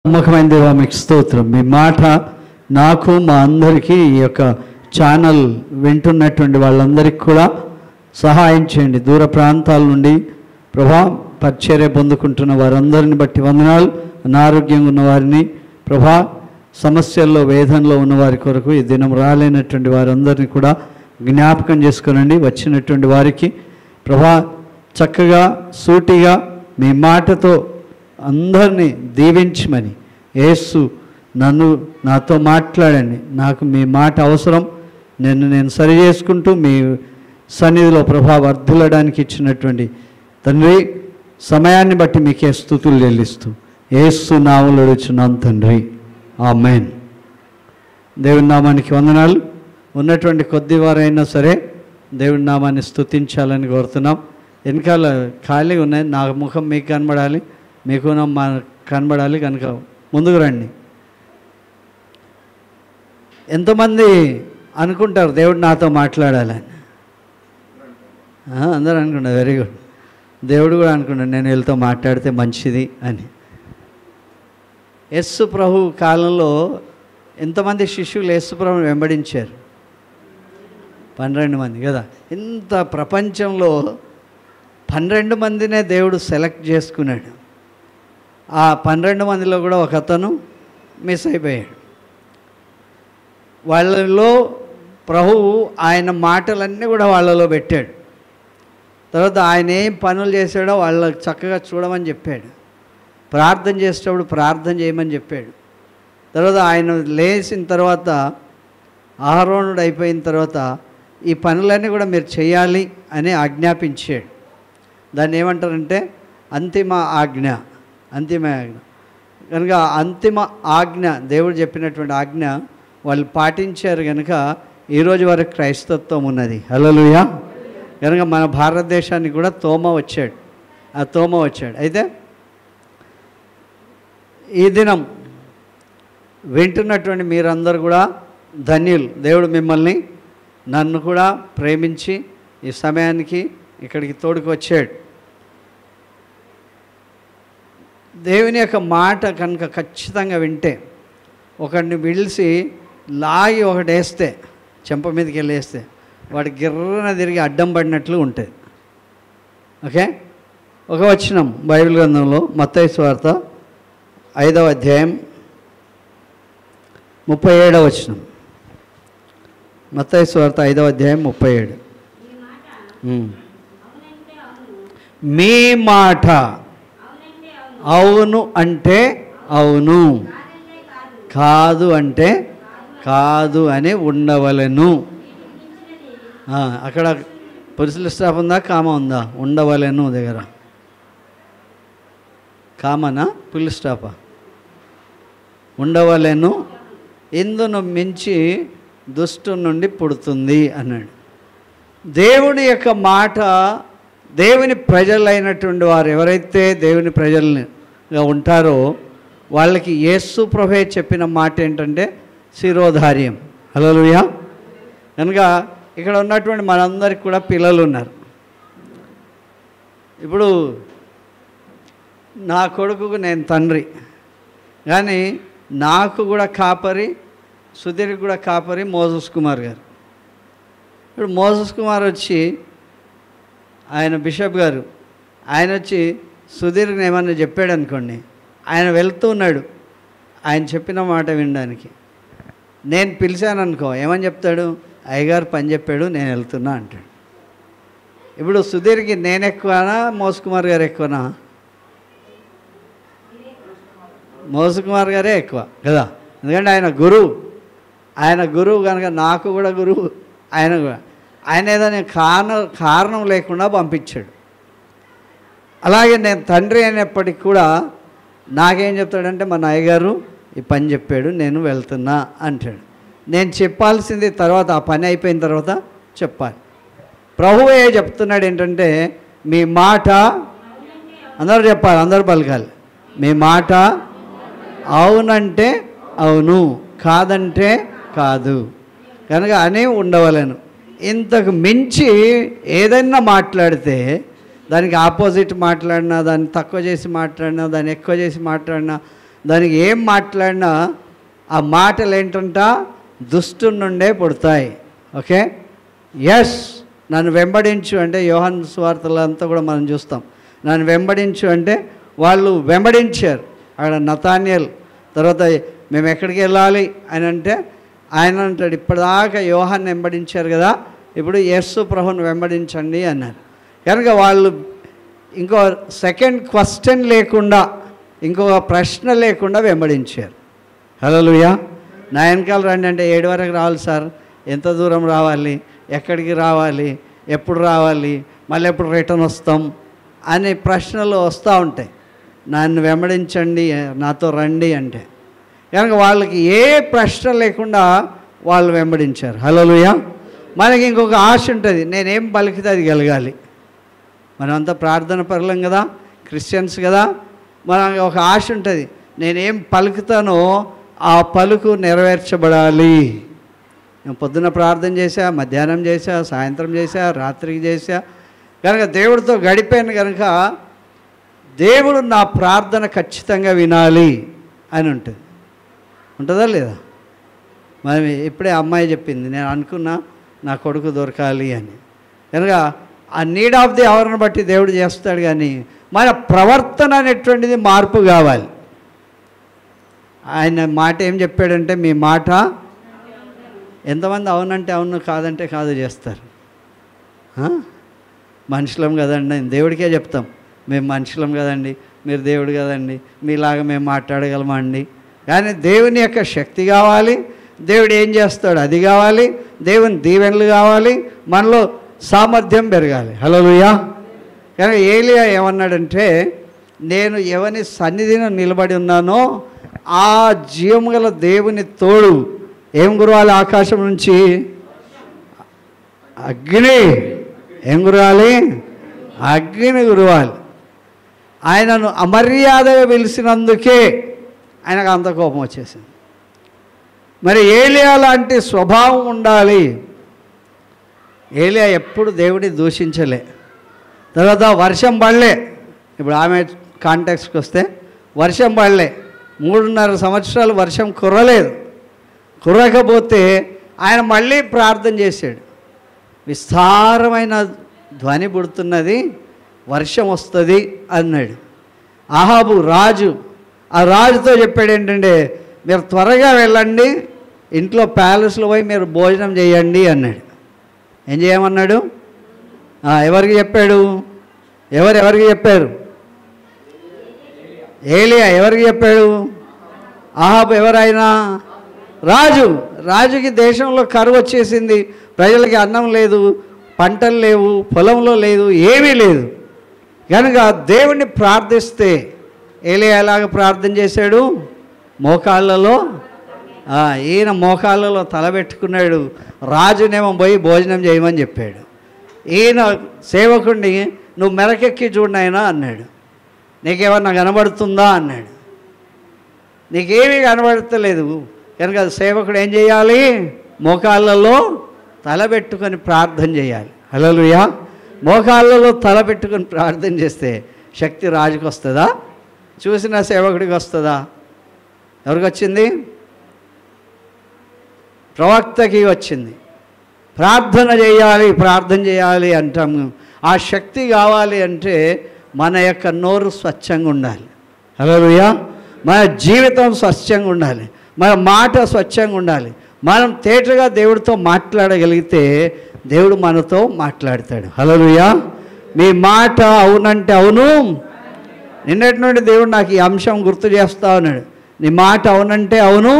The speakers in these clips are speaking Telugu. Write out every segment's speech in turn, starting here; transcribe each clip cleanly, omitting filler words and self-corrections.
నమ్మకమైన దేవా మీకు స్తోత్రం. మీ మాట నాకు మా అందరికీ ఈ యొక్క ఛానల్ వింటున్నటువంటి వాళ్ళందరికీ కూడా సహాయం చేయండి. దూర ప్రాంతాల నుండి ప్రభా పరిచర్య పొందుకుంటున్న వారందరిని బట్టి వందనాలు. అనారోగ్యంగా ఉన్నవారిని ప్రభా సమస్యల్లో వేదనలో ఉన్నవారి కొరకు ఈ దినం రాలేనటువంటి వారందరినీ కూడా జ్ఞాపకం చేసుకునండి. వచ్చినటువంటి వారికి ప్రభా చక్కగా సూటిగా మీ మాటతో అందరినీ దీవించమని యేసు నాతో మాట్లాడండి. నాకు మీ మాట అవసరం. నేను సరి చేసుకుంటూ మీ సన్నిధిలో ప్రభా వర్ధిల్లడానికి ఇచ్చినటువంటి తండ్రి సమయాన్ని బట్టి మీకే స్తుతులు చెల్లిస్తూ యేసు నామములో అడుగుచున్నాను తండ్రి, ఆమేన్. దేవుని నామానికి వందనాలు. ఉన్నటువంటి కొద్ది వారైనా సరే దేవుని నామాన్ని స్తుతించాలని కోరుతున్నాం. వెనకాల ఖాళీగా ఉన్నాయి, నా ముఖం మీకు కనబడాలి, మీకు మా కనబడాలి కనుక ముందుకు రండి. ఎంతమంది అనుకుంటారు దేవుడు నాతో మాట్లాడాలని? అందరూ అనుకుంటారు. Very good. దేవుడు కూడా అనుకుంటాడు నేను వీళ్ళతో మాట్లాడితే మంచిది అని. యేసు ప్రభు కాలంలో ఎంతమంది శిష్యులు యేసు ప్రభుని వెంబడించారు? 12 మంది కదా. ఇంత ప్రపంచంలో 12 మందినే దేవుడు సెలెక్ట్ చేసుకున్నాడు. ఆ 12 మందిలో కూడా ఒక అతను మిస్ అయిపోయాడు. వాళ్ళలో ప్రభువు ఆయన మాటలన్నీ కూడా వాళ్ళలో పెట్టాడు. తర్వాత ఆయన ఏం పనులు చేశాడో వాళ్ళకి చక్కగా చూడమని చెప్పాడు. ప్రార్థన చేసేటప్పుడు ప్రార్థన చేయమని చెప్పాడు. తర్వాత ఆయన లేచిన తర్వాత ఆరోహణుడు అయిపోయిన తర్వాత ఈ పనులన్నీ కూడా మీరు చేయాలి అని ఆజ్ఞాపించాడు. దాన్ని ఏమంటారంటే అంతిమ ఆజ్ఞ. అంతిమ ఆజ్ఞ కనుక అంతిమ ఆజ్ఞ దేవుడు చెప్పినటువంటి ఆజ్ఞ వాళ్ళు పాటించారు కనుక ఈరోజు వరకు క్రైస్తత్వం ఉన్నది. హల్లెలూయా. కనుక మన భారతదేశానికి కూడా తోమ వచ్చాడు. అయితే ఈ దినం వింటున్నటువంటి మీరందరూ కూడా ధన్యులు. దేవుడు మిమ్మల్ని నన్ను కూడా ప్రేమించి ఈ సమయానికి ఇక్కడికి తోడుకు వచ్చాడు. దేవుని యొక్క మాట కనుక ఖచ్చితంగా వింటే, ఒకడిని పిలిచి లాగి ఒకటి వేస్తే, చెంప మీదకి వెళ్ళి వేస్తే వాడు గిర్రన తిరిగి అడ్డం పడినట్లు ఉంటుంది. ఓకే. ఒక వచనం బైబిల్ గ్రంథంలో మత్తయి సువార్త 5వ అధ్యాయం 37వ వచనం. మత్తయి సువార్త 5వ అధ్యాయం 37. మీ మాట అవును అంటే అవును, కాదు అంటే కాదు అని ఉండవలెను. అక్కడ పురుషుల స్టాఫ్ ఉందా, కామ ఉందా? ఉండవలెను దగ్గర కామనా పులి స్టాఫా? ఉండవలెను, ఇందును మించి దుష్టు నుండి పుడుతుంది అన్నాడు. దేవుని యొక్క మాట, దేవుని ప్రజలైనటువంటి వారు ఎవరైతే దేవుని ప్రజలుగా ఉంటారో వాళ్ళకి యేసు ప్రభువే చెప్పిన మాట ఏంటంటే శిరోధార్యం. హల్లెలూయా. కనుక ఇక్కడ ఉన్నటువంటి మనందరికి కూడా పిల్లలు ఉన్నారు. ఇప్పుడు నా కొడుకుకు నేను తండ్రి, కానీ నాకు కూడా కాపరి, సుధీర్కి కూడా కాపరి మోసెస్ కుమార్ గారు. ఇప్పుడు మోసెస్ కుమార్ వచ్చి, ఆయన బిషప్ గారు, ఆయన వచ్చి సుధీర్ని ఏమన్నా చెప్పాడు అనుకోండి, ఆయన వెళ్తూ ఉన్నాడు ఆయన చెప్పిన మాట వినడానికి. నేను పిలిచాను అనుకో, ఏమని చెప్తాడు? అయ్యగారు పని చెప్పాడు, నేను వెళ్తున్నా అంటాడు. ఇప్పుడు సుధీర్కి నేను ఎక్కువనా మోస కుమార్ గారు ఎక్కువనా? మోస కుమార్ గారే ఎక్కువ కదా. ఎందుకంటే ఆయన గురువు కనుక నాకు కూడా గురువు. ఆయన ఏదైనా కారణం లేకుండా పంపించాడు. అలాగే నేను తండ్రి అయినప్పటికీ కూడా నాకేం చెప్తాడంటే, మా నాయగారు ఈ పని చెప్పాడు, నేను వెళ్తున్నా అంటాడు. నేను చెప్పాల్సింది తర్వాత, ఆ పని అయిపోయిన తర్వాత చెప్పాలి. ప్రభువే చెప్తున్నాడు ఏంటంటే, మీ మాట, అందరూ చెప్పాలి, అందరూ పలకాలి, మీ మాట అవునంటే అవును, కాదంటే కాదు కనుక అని ఉండవలేను. ఇంతకు మించి ఏదైనా మాట్లాడితే దానికి ఆపోజిట్ మాట్లాడినా, దాన్ని తక్కువ చేసి మాట్లాడినా, దాన్ని ఎక్కువ చేసి మాట్లాడినా దానికి ఏం మాట్లాడినా ఆ మాటలు ఏంటంట దుష్టుని నుండే పుడతాయి. ఓకే, ఎస్, నన్ను వెంబడించు అంటే యోహాను సువార్తలు అంతా కూడా మనం చూస్తాం. నన్ను వెంబడించు అంటే వాళ్ళు వెంబడించారు. అక్కడ నతాన్యేల్ తర్వాత మేము ఎక్కడికి వెళ్ళాలి అని అంటే ఆయన అంటాడు, ఇప్పటిదాకా యోహాన్ని వెంబడించారు కదా, ఇప్పుడు యేసు ప్రభువుని వెంబడించండి అన్నారు. కనుక వాళ్ళు ఇంకో సెకండ్ క్వశ్చన్ లేకుండా, ఇంకొక ప్రశ్న లేకుండా వెంబడించారు. హల్లెలూయా. నా వెనకాల రండి అంటే 7 వరకు రావాలి సార్, ఎంత దూరం రావాలి, ఎక్కడికి రావాలి, ఎప్పుడు రావాలి, మళ్ళీ ఎప్పుడు రిటర్న్ వస్తాం అనే ప్రశ్నలు వస్తూ ఉంటాయి. నన్ను వెంబడించండి, నాతో రండి అంటే. కనుక వాళ్ళకి ఏ ప్రశ్న లేకుండా వాళ్ళు వెంబడించారు. హల్లెలూయా. మనకి ఇంకొక ఆశ ఉంటుంది, నేనేం పలికితే అది కలగాలి. మనమంతా ప్రార్థన పరులం కదా, క్రిస్టియన్స్ కదా, మనకి ఒక ఆశ ఉంటుంది, నేనేం పలుకుతానో ఆ పలుకు నెరవేర్చబడాలి. నేను పొద్దున్న ప్రార్థన చేశా, మధ్యాహ్నం చేశా, సాయంత్రం చేశా, రాత్రికి చేశా, కనుక దేవుడితో గడిపాను. కనుక దేవుడు నా ప్రార్థన ఖచ్చితంగా వినాలి అని ఉంటుంది. ఉంటుందా లేదా? మరి ఇప్పుడే అమ్మాయి చెప్పింది, నేను అనుకున్నా నా కొడుకు దొరకాలి అని. కనుక ఆ నీడ్ ఆఫ్ ది అవర్ని బట్టి దేవుడు చేస్తాడు. కానీ మన ప్రవర్తన అనేటువంటిది మార్పు కావాలి. ఆయన మాట ఏం చెప్పాడంటే, మీ మాట ఎంతమంది అవునంటే అవును, కాదంటే కాదు చేస్తారు. మనుషులం కదండి, దేవుడికే చెప్తాం, మేము మనుషులం కదండి, మీరు దేవుడు కదండి, మీలాగా మేము మాట్లాడగలమా అండి. కానీ దేవుని యొక్క శక్తి కావాలి, దేవుడు ఏం చేస్తాడు అది కావాలి, దేవుని దీవెనలు కావాలి, మనలో సామర్థ్యం పెరగాలి. హల్లెలూయా. కానీ ఏలియా ఏమన్నాడంటే, నేను ఎవని సన్నిధిని నిలబడి ఉన్నానో ఆ జీవము గల దేవుని తోడు ఏం కురవాలి, ఆకాశం నుంచి అగ్ని. ఏం కురవాలి? అగ్ని కురవాలి. ఆయనను అమర్యాదగా పిలిచినందుకే ఆయనకు అంత కోపం వచ్చేసింది. మరి ఏలియా లాంటి స్వభావం ఉండాలి. ఏలియా ఎప్పుడు దేవుడిని దూషించలే. తర్వాత వర్షం పడలే. ఇప్పుడు ఆమె కాంటాక్ట్స్కి వస్తే వర్షం పడలే, 3.5 సంవత్సరాలు వర్షం కురలేదు. కురకపోతే ఆయన మళ్ళీ ప్రార్థన చేశాడు, విస్తారమైన ధ్వని పుడుతున్నది, వర్షం వస్తుంది అన్నాడు. అహాబు రాజు, ఆ రాజుతో చెప్పాడు ఏంటంటే, మీరు త్వరగా వెళ్ళండి, ఇంట్లో ప్యాలెస్లో పోయి మీరు భోజనం చేయండి అన్నాడు. ఏం చేయమన్నాడు? ఎవరికి చెప్పాడు? ఎవరికి చెప్పారు? ఏలియా. ఎవరికి చెప్పాడు? అహాబు ఎవరైనా? రాజు. రాజుకి దేశంలో కరువు వచ్చేసింది, ప్రజలకి అన్నం లేదు, పంటలు లేవు, పొలంలో లేదు, ఏమీ లేదు. కనుక దేవుణ్ణి ప్రార్థిస్తే ఏలియా ఎలాగ ప్రార్థన చేశాడు? మోకాళ్ళలో, ఈయన మోకాళ్ళలో తలబెట్టుకున్నాడు, రాజునేమో పోయి భోజనం చేయమని చెప్పాడు. ఈయన సేవకుడిని నువ్వు మెరకెక్కి చూడనైనా అన్నాడు. నీకేమన్నా కనబడుతుందా అన్నాడు. నీకేమీ కనబడతలేదు. కనుక సేవకుడు ఏం చేయాలి? మోకాళ్ళలో తలబెట్టుకొని ప్రార్థన చేయాలి. హల్లెలూయా. మోకాళ్ళలో తలబెట్టుకొని ప్రార్థన చేస్తే శక్తి రాజుకి వస్తుందా? చూసిన సేవకుడికి వస్తుందా? ఎవరికి వచ్చింది? ప్రవక్తకి వచ్చింది. ప్రార్థన చేయాలి అంటాము. ఆ శక్తి కావాలి అంటే మన యొక్క నోరు స్వచ్ఛంగా ఉండాలి. హల్లెలూయా. మన జీవితం స్వచ్ఛంగా ఉండాలి, మన మాట స్వచ్ఛంగా ఉండాలి. మనం తేటగా దేవుడితో మాట్లాడగలిగితే దేవుడు మనతో మాట్లాడతాడు. హల్లెలూయా. మీ మాట అవునంటే అవును. నిన్నటి నుండి దేవుడు నాకు ఈ అంశం గుర్తు చేస్తా ఉన్నాడు. నీ మాట అవునంటే అవును,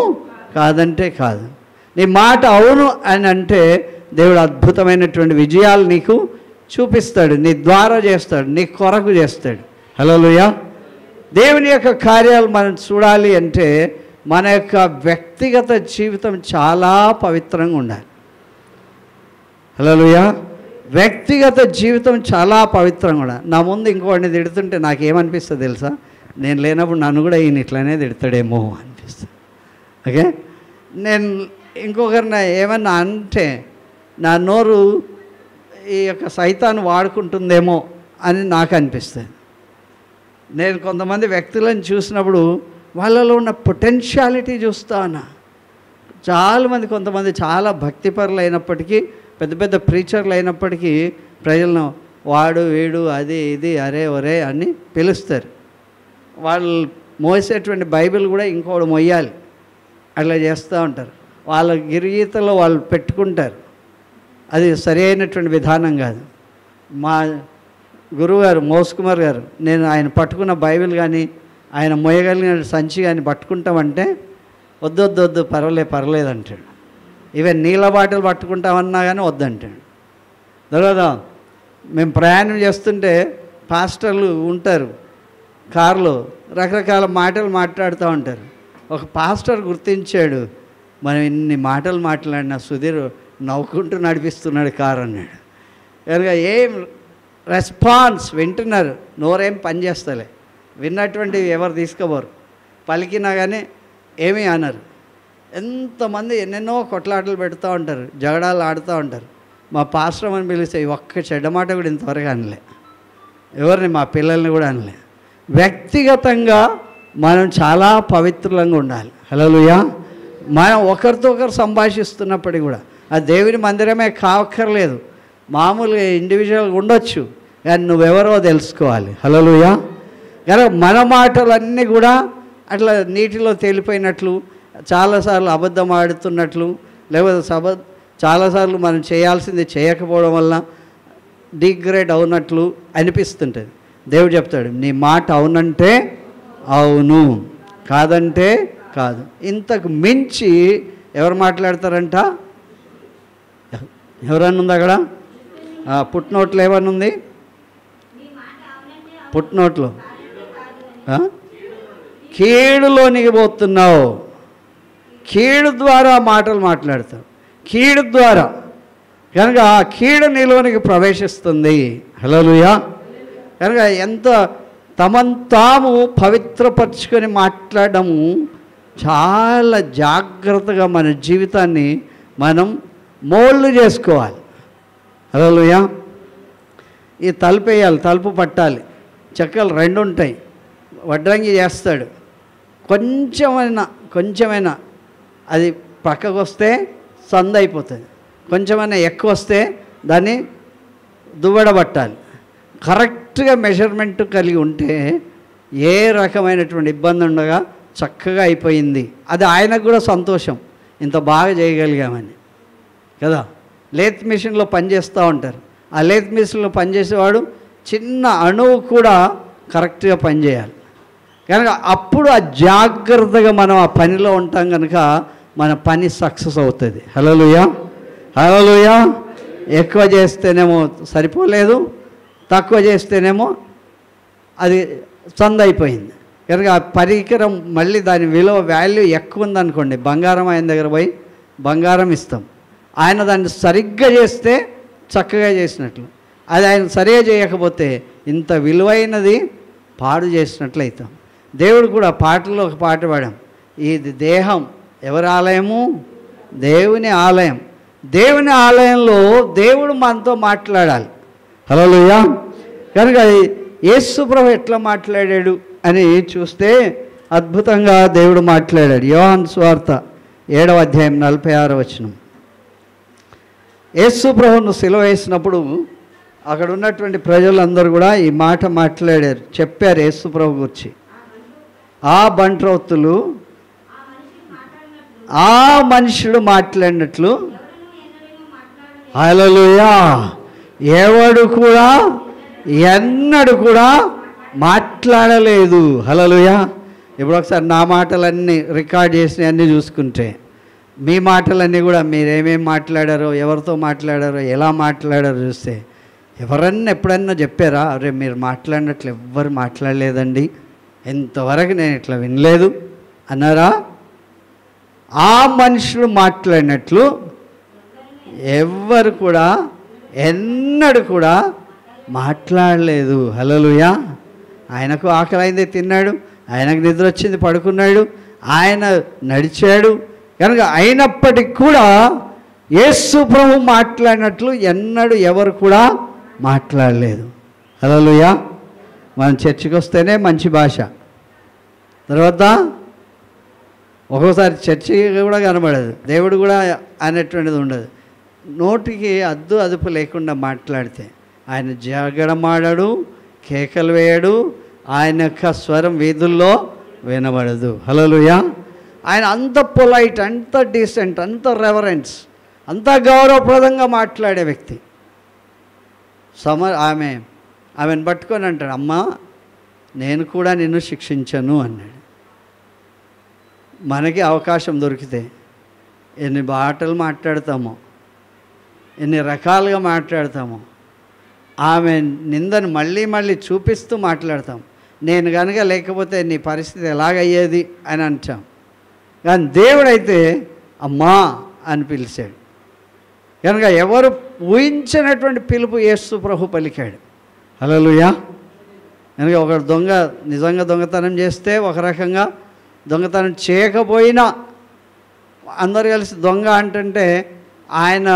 కాదంటే కాదు. నీ మాట అవును అని అంటే దేవుడు అద్భుతమైనటువంటి విజయాలు నీకు చూపిస్తాడు, నీ ద్వారా చేస్తాడు, నీ కొరకు చేస్తాడు. హల్లెలూయా. దేవుని యొక్క కార్యాలు మనం చూడాలి అంటే మన యొక్క వ్యక్తిగత జీవితం చాలా పవిత్రంగా ఉండాలి. హల్లెలూయా. వ్యక్తిగత జీవితం చాలా పవిత్రంగా ఉండాలి. నా ముందు ఇంకోటిని తిడుతుంటే నాకేమనిపిస్తుంది తెలుసా? నేను లేనప్పుడు నన్ను కూడా ఈయన ఇట్లానే తిడతాడేమో అనిపిస్తుంది. ఓకే, నేను ఇంకొకరిని ఏమన్నా అంటే నా నోరు ఈ యొక్క సైతాన్ని వాడుకుంటుందేమో అని నాకు అనిపిస్తుంది. నేను కొంతమంది వ్యక్తులను చూసినప్పుడు వాళ్ళలో ఉన్న పొటెన్షియాలిటీ చూస్తా ఉన్నా. చాలామంది కొంతమంది చాలా భక్తిపరులు అయినప్పటికీ, పెద్ద పెద్ద ప్రీచర్లు అయినప్పటికీ ప్రజలను వాడు వీడు అది ఇది అరే ఒరే అని పిలుస్తారు. వాళ్ళు మోసేటువంటి బైబిల్ కూడా ఇంకోడు మొయ్యాలి, అట్లా చేస్తూ ఉంటారు. వాళ్ళ గిరిగీతలో వాళ్ళు పెట్టుకుంటారు. అది సరి అయినటువంటి విధానం కాదు. మా గురువుగారు మోస్కుమార్ గారు, నేను ఆయన పట్టుకున్న బైబిల్ కానీ ఆయన మొయ్యగలిగిన సంచి కానీ పట్టుకుంటామంటే వద్దొద్దొద్దు పర్వాలేదు అంటాడు. ఈవెన్ నీళ్ళ బాటిల్ పట్టుకుంటామన్నా కానీ వద్దంటాడు. తర్వాత మేము ప్రయాణం చేస్తుంటే పాస్టర్లు ఉంటారు కారులో, రకరకాల మాటలు మాట్లాడుతూ ఉంటారు. ఒక పాస్టర్ గుర్తించాడు, మనం ఇన్ని మాటలు మాట్లాడినా సుధీర్ నవ్వుకుంటూ నడిపిస్తున్నాడు కారు అన్నాడు. కనుక ఏం రెస్పాన్స్ వింటున్నారు, నోరేం పనిచేస్తలే. విన్నటువంటివి ఎవరు తీసుకోబోరు, పలికినా కానీ ఏమీ అనరు. ఎంతమంది ఎన్నెన్నో కొట్లాటలు పెడుతూ ఉంటారు, జగడాలు ఆడుతూ ఉంటారు. మా పాస్టర్ అని పిలిస్తే ఒక్క చెడ్డ మాట కూడా ఇంతవరకు అనలే, ఎవరిని మా పిల్లల్ని కూడా అనలే. వ్యక్తిగతంగా మనం చాలా పవిత్రంగా ఉండాలి. హల్లెలూయా. మనం ఒకరితో ఒకరు సంభాషిస్తున్నప్పటికీ కూడా అది దేవుని మందిరమే కావక్కర్లేదు, మామూలుగా ఇండివిజువల్గా ఉండొచ్చు, కానీ నువ్వెవరో తెలుసుకోవాలి. హల్లెలూయా. కనుక మన మాటలన్నీ కూడా అట్లా నీటిలో తేలిపోయినట్లు, చాలాసార్లు అబద్ధం ఆడుతున్నట్లు, లేకపోతే చాలాసార్లు మనం చేయాల్సింది చేయకపోవడం వల్ల డిగ్రేడ్ అవునట్లు అనిపిస్తుంటుంది. దేవుడు చెప్తాడు, నీ మాట అవునంటే అవును, కాదంటే కాదు. ఇంతకు మించి ఎవరు మాట్లాడతారంట? ఎవరన్నా ఉంది అక్కడ? పుట్నోట్లు ఏమన్నా ఉంది? పుట్నోట్లు కీడులోనికి పోతున్నావు, కీడు ద్వారా మాటలు మాట్లాడతావు, కీడు ద్వారా. కనుక ఆ కీడు నీలోనికి ప్రవేశిస్తుంది. హల్లెలూయా. కనుక ఎంత తమను తాము పవిత్రపరచుకొని మాట్లాడము, చాలా జాగ్రత్తగా మన జీవితాన్ని మనం మోల్డ్ చేసుకోవాలి. హల్లెలూయా. ఈ తలుపు వేయాలి, తలుపు పట్టాలి, చెక్కలు 2 ఉంటాయి. వడ్రంగి చేస్తాడు, కొంచెమైనా అది పక్కకు వస్తే సందు అయిపోతుంది, కొంచెమైనా ఎక్కువ వస్తే దాన్ని దువ్వడబట్టాలి. కరెక్ట్గా మెజర్మెంట్ కలిగి ఉంటే ఏ రకమైనటువంటి ఇబ్బంది ఉండగా చక్కగా అయిపోయింది. అది ఆయనకు కూడా సంతోషం, ఇంత బాగా చేయగలిగామని కదా. లేత్ మిషన్లో పనిచేస్తూ ఉంటారు. ఆ లేత్ మిషన్లో పనిచేసేవాడు చిన్న అణువు కూడా కరెక్ట్గా పనిచేయాలి. కనుక అప్పుడు ఆ జాగ్రత్తగా మనం ఆ పనిలో ఉంటాం కనుక మన పని సక్సెస్ అవుతుంది. హల్లెలూయా. హల్లెలూయా. ఎక్కువ చేస్తేనేమో సరిపోలేదు, తక్కువ చేస్తేనేమో అది సందైపోయింది. కనుక ఆ పరికరం మళ్ళీ దాని విలువ వాల్యూ ఎక్కువ ఉందనుకోండి, బంగారం ఆయన దగ్గర పోయి బంగారం ఇస్తాం. ఆయన దాన్ని సరిగ్గా చేస్తే చక్కగా చేసినట్లు, అది ఆయన సరిగా చేయకపోతే ఇంత విలువైనది పాడు చేసినట్లు అవుతాం. దేవుడు కూడా పాటల్లో ఒక పాట పాడాం, ఇది దేహం ఎవరి ఆలయము? దేవుని ఆలయం. దేవుని ఆలయంలో దేవుడు మనతో మాట్లాడాలి. హల్లెలూయా. కనుక యేసు ప్రభు ఎట్లా మాట్లాడాడు అని చూస్తే అద్భుతంగా దేవుడు మాట్లాడాడు. యోహాను సువార్త 7వ అధ్యాయం 46వ వచనం. యేసు ప్రభువును సిలువ వేసినప్పుడు అక్కడ ఉన్నటువంటి ప్రజలందరూ కూడా ఈ మాట మాట్లాడారు, చెప్పారు యేసు ప్రభు గురించి. ఆ బంట్రౌతులు ఆ మనుషుడు మాట్లాడినట్లు హల్లెలూయా ఎవడు కూడా ఎన్నడూ కూడా మాట్లాడలేదు. హల్లెలూయా. ఇప్పుడు ఒకసారి నా మాటలన్నీ రికార్డ్ చేసినవి అన్నీ చూసుకుంటే మీ మాటలన్నీ కూడా మీరేమేమి మాట్లాడారో, ఎవరితో మాట్లాడారో, ఎలా మాట్లాడారో చూస్తే ఎవరన్నా ఎప్పుడన్నా చెప్పారా, అరే మీరు మాట్లాడినట్లు ఎవ్వరు మాట్లాడలేదండి, ఎంతవరకు నేను ఇట్లా వినలేదు అన్నారా? ఆ మనుషులు మాట్లాడినట్లు ఎవ్వరు కూడా ఎన్నడూ కూడా మాట్లాడలేదు. హల్లెలూయా. ఆయనకు ఆకలి అయింది, తిన్నాడు, ఆయనకు నిద్ర వచ్చింది, పడుకున్నాడు, ఆయన నడిచాడు. కనుక అయినప్పటికీ కూడా యేసు ప్రభు మాట్లాడినట్లు ఎన్నడూ ఎవరు కూడా మాట్లాడలేదు. హల్లెలూయా. మనం చర్చికి వస్తేనే మంచి భాష, తర్వాత ఒక్కోసారి చర్చి కూడా కనబడదు, దేవుడు కూడా అనేటువంటిది ఉండదు. నోటికి అద్దు అదుపు లేకుండా మాట్లాడితే ఆయన జగడమాడడు, కేకలు వేయడు, ఆయన యొక్క స్వరం వీధుల్లో వినబడదు. హల్లెలూయా. ఆయన అంత పొలైట్, అంత డీసెంట్, అంత రెవరెన్స్, అంత గౌరవప్రదంగా మాట్లాడే వ్యక్తి. ఆమెను పట్టుకొని అంటాడు, అమ్మా నేను కూడా నిన్ను శిక్షించను అన్నాడు. మనకి అవకాశం దొరికితే ఎన్ని మాటలు మాట్లాడతామో, ఎన్ని రకాలుగా మాట్లాడతామో, ఆమె నిందను మళ్ళీ మళ్ళీ చూపిస్తూ మాట్లాడతాం. నేను కనుక లేకపోతే నీ పరిస్థితి ఎలాగయ్యేది అని అంటాం. కానీ దేవుడైతే అమ్మా అని పిలిచాడు. కనుక ఎవరు ఊహించినటువంటి పిలుపు యేసు ప్రభు పలికాడు. హల్లెలూయా. కనుక ఒక దొంగ నిజంగా దొంగతనం చేస్తే ఒక రకంగా, దొంగతనం చేయకపోయినా అందరు కలిసి దొంగ అంటుంటే ఆయన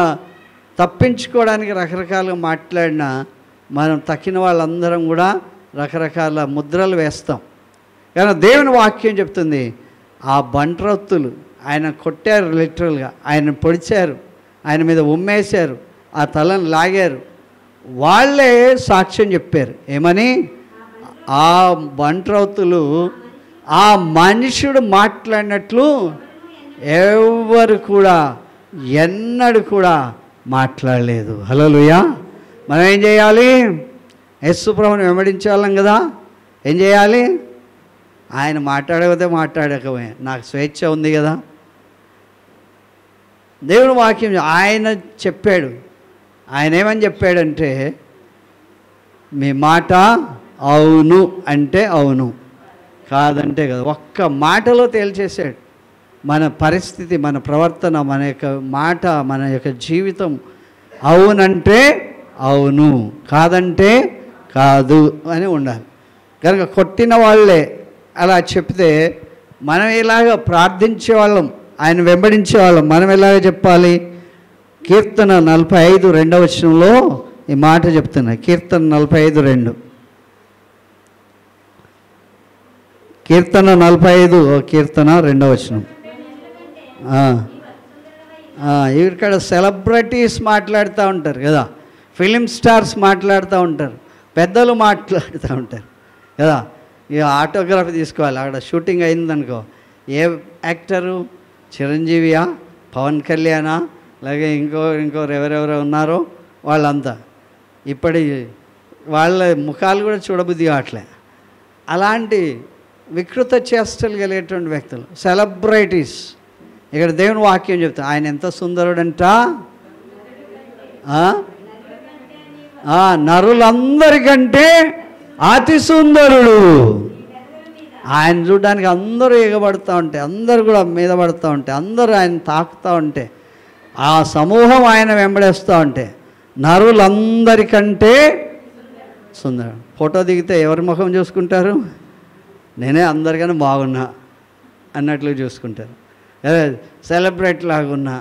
తప్పించుకోవడానికి రకరకాలుగా మాట్లాడినా మనం తక్కిన వాళ్ళందరం కూడా రకరకాల ముద్రలు వేస్తాం. కానీ దేవుని వాక్యం చెప్తుంది, ఆ బంట్రొత్తులు ఆయన కొట్టారు, లిటరల్గా ఆయన పొడిచారు, ఆయన మీద ఉమ్మేశారు, ఆ తలను లాగారు. వాళ్ళే సాక్ష్యం చెప్పారు. ఏమని? ఆ బంట్రొత్తులు ఆ మనుషుడు మాట్లాడినట్లు ఎవరు కూడా ఎన్నడూ కూడా మాట్లాడలేదు. హల్లెలూయా. మనం ఏం చేయాలి? యేసు ప్రభువుని వెంబడించాలం కదా. ఏం చేయాలి? ఆయన మాట్లాడకపోతే మాట్లాడకపోయే నాకు స్వేచ్ఛ ఉంది కదా. దేవుని వాక్యం ఆయన చెప్పాడు. ఆయన ఏమని చెప్పాడంటే, మీ మాట అవును అంటే అవును, కాదంటే కదా. ఒక్క మాటలో తేల్చేశాడు మన పరిస్థితి, మన ప్రవర్తన, మన యొక్క మాట, మన యొక్క జీవితం. అవునంటే అవును, కాదంటే కాదు అని ఉండాలి. కనుక కొట్టిన వాళ్ళే అలా చెప్తే మనం ఇలాగ ప్రార్థించే వాళ్ళం, ఆయన వెంబడించే వాళ్ళం. మనం ఎలాగ చెప్పాలి? కీర్తన 45:2 ఈ మాట చెప్తున్నా. కీర్తన 45:2. కీర్తన 45 కీర్తన 2 ఇక్కడ సెలబ్రిటీస్ మాట్లాడుతూ ఉంటారు కదా, ఫిలిం స్టార్స్ మాట్లాడుతూ ఉంటారు, పెద్దలు మాట్లాడుతూ ఉంటారు కదా. ఇక ఆటోగ్రాఫ్ తీసుకోవాలి, అక్కడ షూటింగ్ అయిందనుకో, ఏ యాక్టరు? చిరంజీవియా, పవన్ కళ్యాణా, అలాగే ఇంకోరు ఎవరెవరో ఉన్నారో వాళ్ళంతా. ఇప్పటి వాళ్ళ ముఖాలు కూడా చూడబుద్ధి కావట్లే. అలాంటి వికృత చేష్టలు కలిగేటువంటి వ్యక్తులు సెలబ్రిటీస్. ఇక్కడ దేవుని వాక్యం చెప్తా, ఆయన ఎంత సుందరుడంట, నరులందరికంటే అతి సుందరుడు. ఆయన చూడడానికి అందరూ ఎగబడుతూ ఉంటే, అందరూ కూడా మీద పడుతూ ఉంటే, అందరూ ఆయన తాకుతూ ఉంటే, ఆ సమూహం ఆయన వెంబడేస్తూ ఉంటే, నరులందరికంటే సుందరుడు. ఫోటో దిగితే ఎవరి ముఖం చూసుకుంటారు? నేనే అందరికన్నా బాగున్నా అన్నట్లు చూసుకుంటారు. అదే సెలబ్రేట్ లాగా ఉన్నా,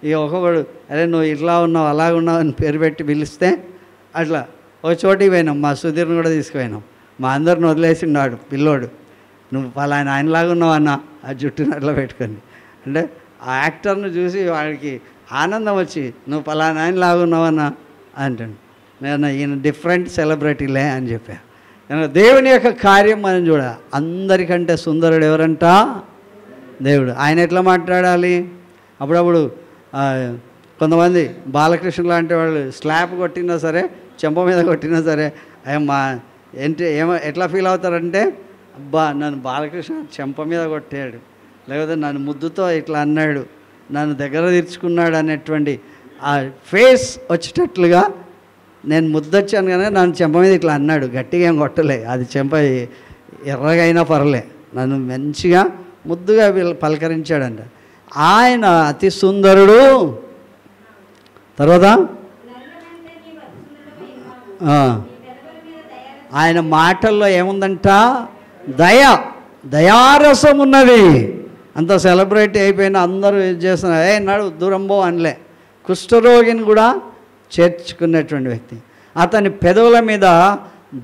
ఇక ఒక్కొక్కడు అరే నువ్వు ఇట్లా ఉన్నావు అలాగ ఉన్నావు అని పేరు పెట్టి పిలిస్తే అట్లా ఒక చోటికి పోయినాం. మా సుధీర్ని కూడా తీసుకుపోయినాం. మా అందరిని వదిలేసిండాడు పిల్లోడు, నువ్వు పలానా ఆయనలాగా ఉన్నావు అన్న, ఆ జుట్టుని అట్లా పెట్టుకొని. అంటే ఆ యాక్టర్ను చూసి వాడికి ఆనందం వచ్చి నువ్వు పలానా ఆయనలాగా ఉన్నావన్నా అంటాడు. నేను ఈయన డిఫరెంట్ సెలబ్రిటీలే అని చెప్పా. దేవుని యొక్క కార్యం మనం చూడ, అందరికంటే సుందరుడు ఎవరంట? దేవుడు. ఆయన ఎట్లా మాట్లాడాలి? అప్పుడప్పుడు కొంతమంది బాలకృష్ణ లాంటి వాళ్ళు స్లాప్ కొట్టినా సరే, చెంప మీద కొట్టినా సరే, మా ఎట్లా ఫీల్ అవుతారంటే, అబ్బా నన్ను బాలకృష్ణ చెంప మీద కొట్టాడు, లేకపోతే నన్ను ముద్దుతో ఇట్లా అన్నాడు, నన్ను దగ్గర తీర్చుకున్నాడు అనేటువంటి ఆ ఫేస్ వచ్చేటట్లుగా. నేను ముద్దొచ్చాను కానీ నన్ను చెంప మీద ఇట్లా అన్నాడు, గట్టిగా ఏం కొట్టలే, అది చెంప ఎర్రగా అయినా పర్లే, నన్ను మంచిగా ముద్దుగా పలకరించాడంట. ఆయన అతి సుందరుడు. తర్వాత ఆయన మాటల్లో ఏముందంట? దయారసం ఉన్నది. అంత సెలబ్రిటీ అయిపోయినా అందరూ ఏం చేస్తున్నారు, నాడు దూరం పో అనలే. కుష్ఠరోగిని కూడా చేర్చుకున్నటువంటి వ్యక్తి. అతని పెదవుల మీద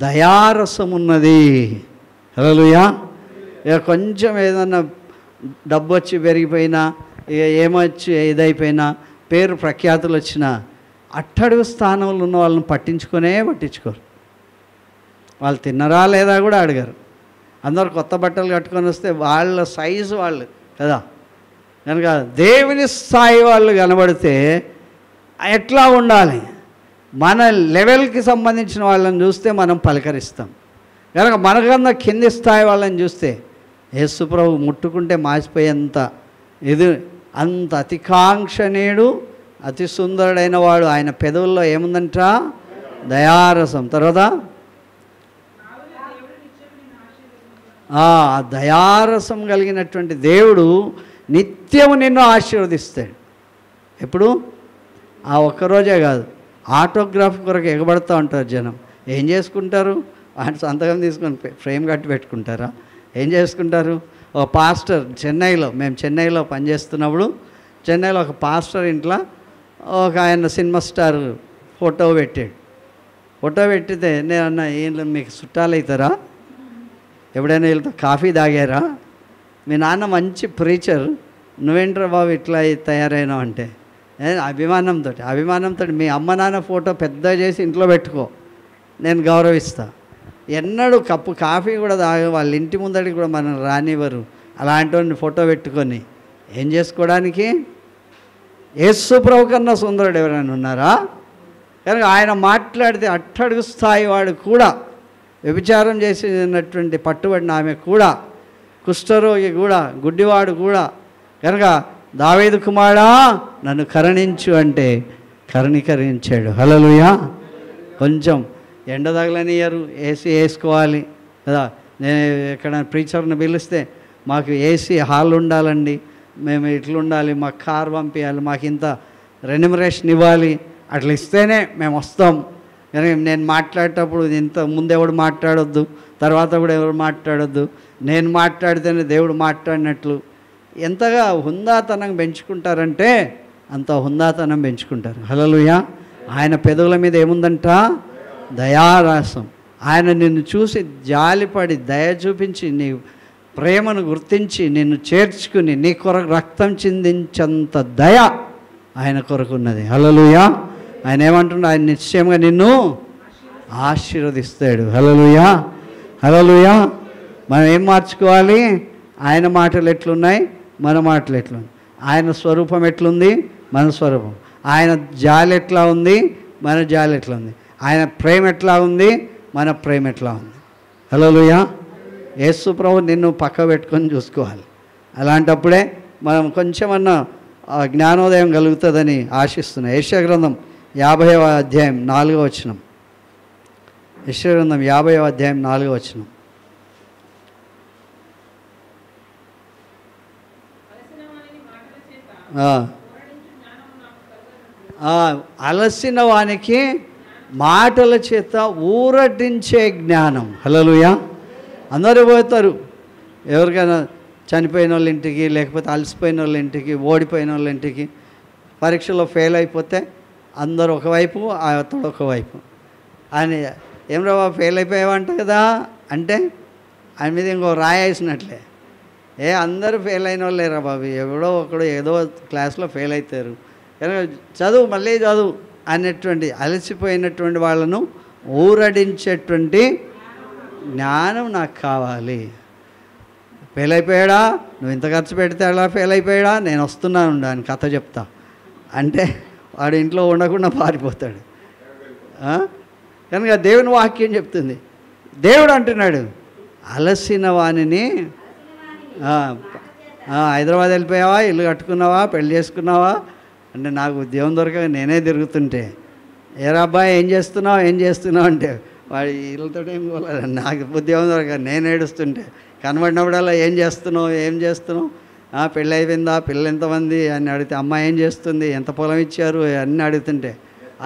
దయారసం ఉన్నది. హల్లెలూయా. ఇక కొంచెం ఏదన్నా డబ్బు వచ్చి పెరిగిపోయినా, ఏమొచ్చి ఇదైపోయినా, పేరు ప్రఖ్యాతులు వచ్చినా అట్టడుగు స్థానంలో ఉన్న వాళ్ళని పట్టించుకోరు. వాళ్ళు తిన్నరా లేదా కూడా అడగరు. అందరు కొత్త బట్టలు కట్టుకొని వస్తే వాళ్ళ సైజు వాళ్ళు కదా. కనుక దేవుని స్థాయి వాళ్ళు కనబడితే ఎట్లా ఉండాలి, మన లెవెల్కి సంబంధించిన వాళ్ళని చూస్తే మనం పలకరిస్తాం. కనుక మనకన్నా కింది స్థాయి వాళ్ళని చూస్తే యేసుప్రభు ముట్టుకుంటే మాసిపోయేంత ఇది, అంత అతికాంక్షణీయుడు, అతి సుందరుడైన వాడు. ఆయన పెదవుల్లో ఏముందంట? దయారసం. తర్వాత ఆ దయారసం కలిగినటువంటి దేవుడు నిత్యము నిన్ను ఆశీర్వదిస్తాడు. ఎప్పుడు? ఆ ఒక్కరోజే కాదు, ఆటోగ్రాఫ్ కొరకు ఎగబడుతూ ఉంటారు జనం. ఏం చేసుకుంటారు? ఆయన సంతకం తీసుకొని ఫ్రేమ్ కట్టి పెట్టుకుంటారా? ఏం చేసుకుంటారు? ఒక పాస్టర్ మేము చెన్నైలో పనిచేస్తున్నప్పుడు చెన్నైలో ఒక పాస్టర్ ఇంట్లో ఒక ఆయన సినిమా స్టార్ ఫోటో పెట్టాడు. ఫోటో పెట్టితే నేను అన్న, వీళ్ళు మీకు చుట్టాలు అవుతారా? ఎప్పుడైనా వీళ్ళతో కాఫీ తాగారా? మీ నాన్న మంచి ప్రీచర్, నువ్వేంట్రా బాబు ఇట్లా తయారైనావు అంటే, అభిమానంతో మీ అమ్మ నాన్న ఫోటో పెద్ద చేసి ఇంట్లో పెట్టుకో, నేను గౌరవిస్తా. ఎన్నడూ కప్పు కాఫీ కూడా వాళ్ళ ఇంటి ముందడికి కూడా మనం రానివ్వరు. అలాంటి వాడిని ఫోటో పెట్టుకొని ఏం చేసుకోవడానికి? యేసు ప్రభు కన్నా సుందరుడు ఎవరైనా ఉన్నారా? కనుక ఆయన మాట్లాడితే అట్టడుగు స్థాయి వాడు కూడా, వ్యభిచారం చేసినటువంటి పట్టుబడిన ఆమె కూడా, కుష్ఠరోగి కూడా, గుడ్డివాడు కూడా, కనుక దావీదు కుమారుడా నన్ను కరుణించు అంటే కరుణీకరించాడు. హల్లెలూయా. కొంచెం ఎండ తగలనియరు, ఏసీ వేసుకోవాలి కదా. నేను ఎక్కడ ప్రీచర్ని పిలిస్తే మాకు ఏసీ హాల్ ఉండాలండి, మేము ఇట్లుండాలి, మాకు కార్ పంపించాలి, మాకు ఇంత రెన్యుమరేషన్ ఇవ్వాలి, అట్లా ఇస్తేనే మేము వస్తాం. కానీ నేను మాట్లాడేటప్పుడు ఇంత ముందెవడు మాట్లాడొద్దు, తర్వాత కూడా ఎవరు మాట్లాడొద్దు, నేను మాట్లాడితేనే దేవుడు మాట్లాడినట్లు. ఎంతగా హుందాతనం పెంచుకుంటారంటే అంత హుందాతనం పెంచుకుంటారు. హల్లెలూయా. ఆయన పెదవుల మీద ఏముందంట? దయారాసం. ఆయన నిన్ను చూసి జాలిపడి దయ చూపించి నీ ప్రేమను గుర్తించి నిన్ను చేర్చుకుని నీ కొరకు రక్తం చిందించేంత దయ ఆయన కొరకు ఉన్నది. హల్లెలూయా. ఆయన ఏమంటున్నాడు? ఆయన నిశ్చయంగా నిన్ను ఆశీర్వదిస్తాడు. హల్లెలూయా. హల్లెలూయా. మనం ఏం మార్చుకోవాలి? ఆయన మాటలు ఎట్లున్నాయి, మన మాటలు ఎట్లున్నాయి. ఆయన స్వరూపం ఎట్లుంది, మన స్వరూపం. ఆయన జాలి ఎట్లా ఉంది, మన జాలి ఎట్లా ఉంది. ఆయన ప్రేమ ఎట్లా ఉంది, మన ప్రేమ ఎట్లా ఉంది. హల్లెలూయా. యేసు ప్రభు నిన్ను పక్క పెట్టుకొని చూసుకోవాలి. అలాంటప్పుడే మనం కొంచెమన్నా జ్ఞానోదయం కలుగుతుందని ఆశిస్తున్నాం. యెషయా గ్రంథం 50వ అధ్యాయం 4వ వచనం. యెషయా గ్రంథం 50వ అధ్యాయం 4వ వచనం. అలసిన వానికి మాటల చేత ఊరటించే జ్ఞానం. హల్లెలూయా. అందరూ పోతారు ఎవరికైనా చనిపోయిన వాళ్ళ ఇంటికి, లేకపోతే అలసిపోయిన వాళ్ళ ఇంటికి, ఓడిపోయిన వాళ్ళ ఇంటికి. పరీక్షలో ఫెయిల్ అయిపోతే అందరూ ఒకవైపు, అతడు ఒకవైపు. ఆయన ఏం రా ఫెయిల్ అయిపోయావంట కదా అంటే ఆయన మీద ఇంకో రాయేసినట్లే. అందరూ ఫెయిల్ అయిన వాళ్ళే రా బాబు, ఎవడో ఒకడు ఏదో క్లాస్లో ఫెయిల్ అవుతారు, చదువు మళ్ళీ చదువు అనేటువంటి అలసిపోయినటువంటి వాళ్ళను ఊరడించేటువంటి జ్ఞానం నాకు కావాలి. ఫెయిల్ అయిపోయాడా, నువ్వు ఇంత ఖర్చు పెడితే అలా ఫెయిల్ అయిపోయాడా, నేను వస్తున్నాను అని కథ చెప్తా అంటే వాడు ఇంట్లో ఉండకుండా పారిపోతాడు. కనుక దేవుని వాక్యం చెప్తుంది, దేవుడు అంటున్నాడు అలసిన వాణిని, హైదరాబాద్ వెళ్ళిపోయావా, ఇల్లు కట్టుకున్నావా, పెళ్లి చేసుకున్నావా అంటే నాకు ఉద్యోగం దొరకక నేనే తిరుగుతుంటే, ఏరా అబ్బాయి ఏం చేస్తున్నావు అంటే వాడి వీళ్ళతో ఏం పోలేదు, నాకు ఉద్యోగం దొరకక నేను ఏడుస్తుంటే, కనబడినప్పుడల్లా ఏం చేస్తున్నావు పెళ్ళి అయిపోయిందా, పిల్లలు ఎంతమంది అని అడిగితే, అమ్మ ఏం చేస్తుంది, ఎంత పొలం ఇచ్చారు అన్నీ అడుగుతుంటే,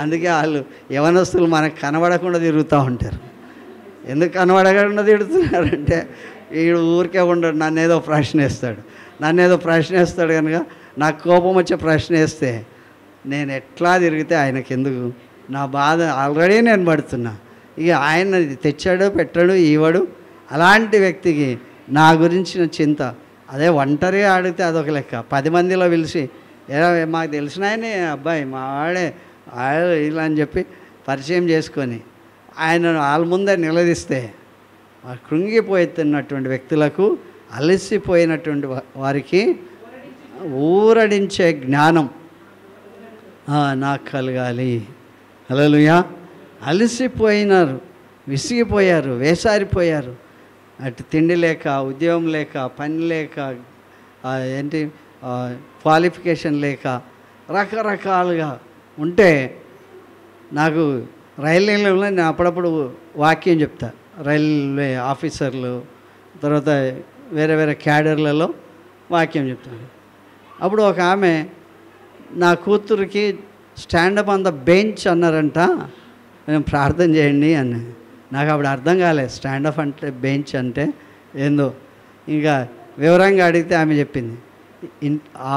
అందుకే వాళ్ళు యవనస్తులు మనకు కనబడకుండా తిరుగుతూ ఉంటారు. ఎందుకు కనబడకుండా తిడుతున్నారంటే వీడు ఊరికే ఉండడు, నన్నేదో ప్రశ్న వేస్తాడు కనుక నాకు కోపం వచ్చే ప్రశ్న వేస్తే నేను ఎట్లా తిరిగితే ఆయనకి ఎందుకు, నా బాధ ఆల్రెడీ నేను పడుతున్నా, ఇక ఆయన తెచ్చాడు పెట్టాడు ఇవ్వడు. అలాంటి వ్యక్తికి నా గురించిన చింత అదే ఒంటరిగా ఆడితే అదొక లెక్క, 10 మందిలో పిలిచి మాకు తెలిసిన ఆయనే అబ్బాయి మా వాడే ఇలా అని చెప్పి పరిచయం చేసుకొని ఆయన వాళ్ళ ముందే నిలదీస్తే కృంగిపోతున్నటువంటి వ్యక్తులకు, అలసిపోయినటువంటి వారికి ఊరడించే జ్ఞానం నాకు కలగాలి. హల్లెలూయా. అలసిపోయినారు, విసిగిపోయారు, వేసారిపోయారు. అటు తిండి లేక, ఉద్యోగం లేక, పని లేక, ఏంటి క్వాలిఫికేషన్ లేక రకరకాలుగా ఉంటే నాకు రైల్వేలో నేను అప్పుడప్పుడు వాక్యం చెప్తా. రైల్వే ఆఫీసర్లు, తర్వాత వేరే వేరే క్యాడర్లలో వాక్యం చెప్తాను. అప్పుడు ఒక ఆమె నా కూతురికి స్టాండప్ ఆన్ ద బెంచ్ అన్నారంట, నేను ప్రార్థన చేయండి అని. నాకు అప్పుడు అర్థం కాలేదు స్టాండప్ అంటే బెంచ్ అంటే ఏందో. ఇంకా వివరంగా అడిగితే ఆమె చెప్పింది,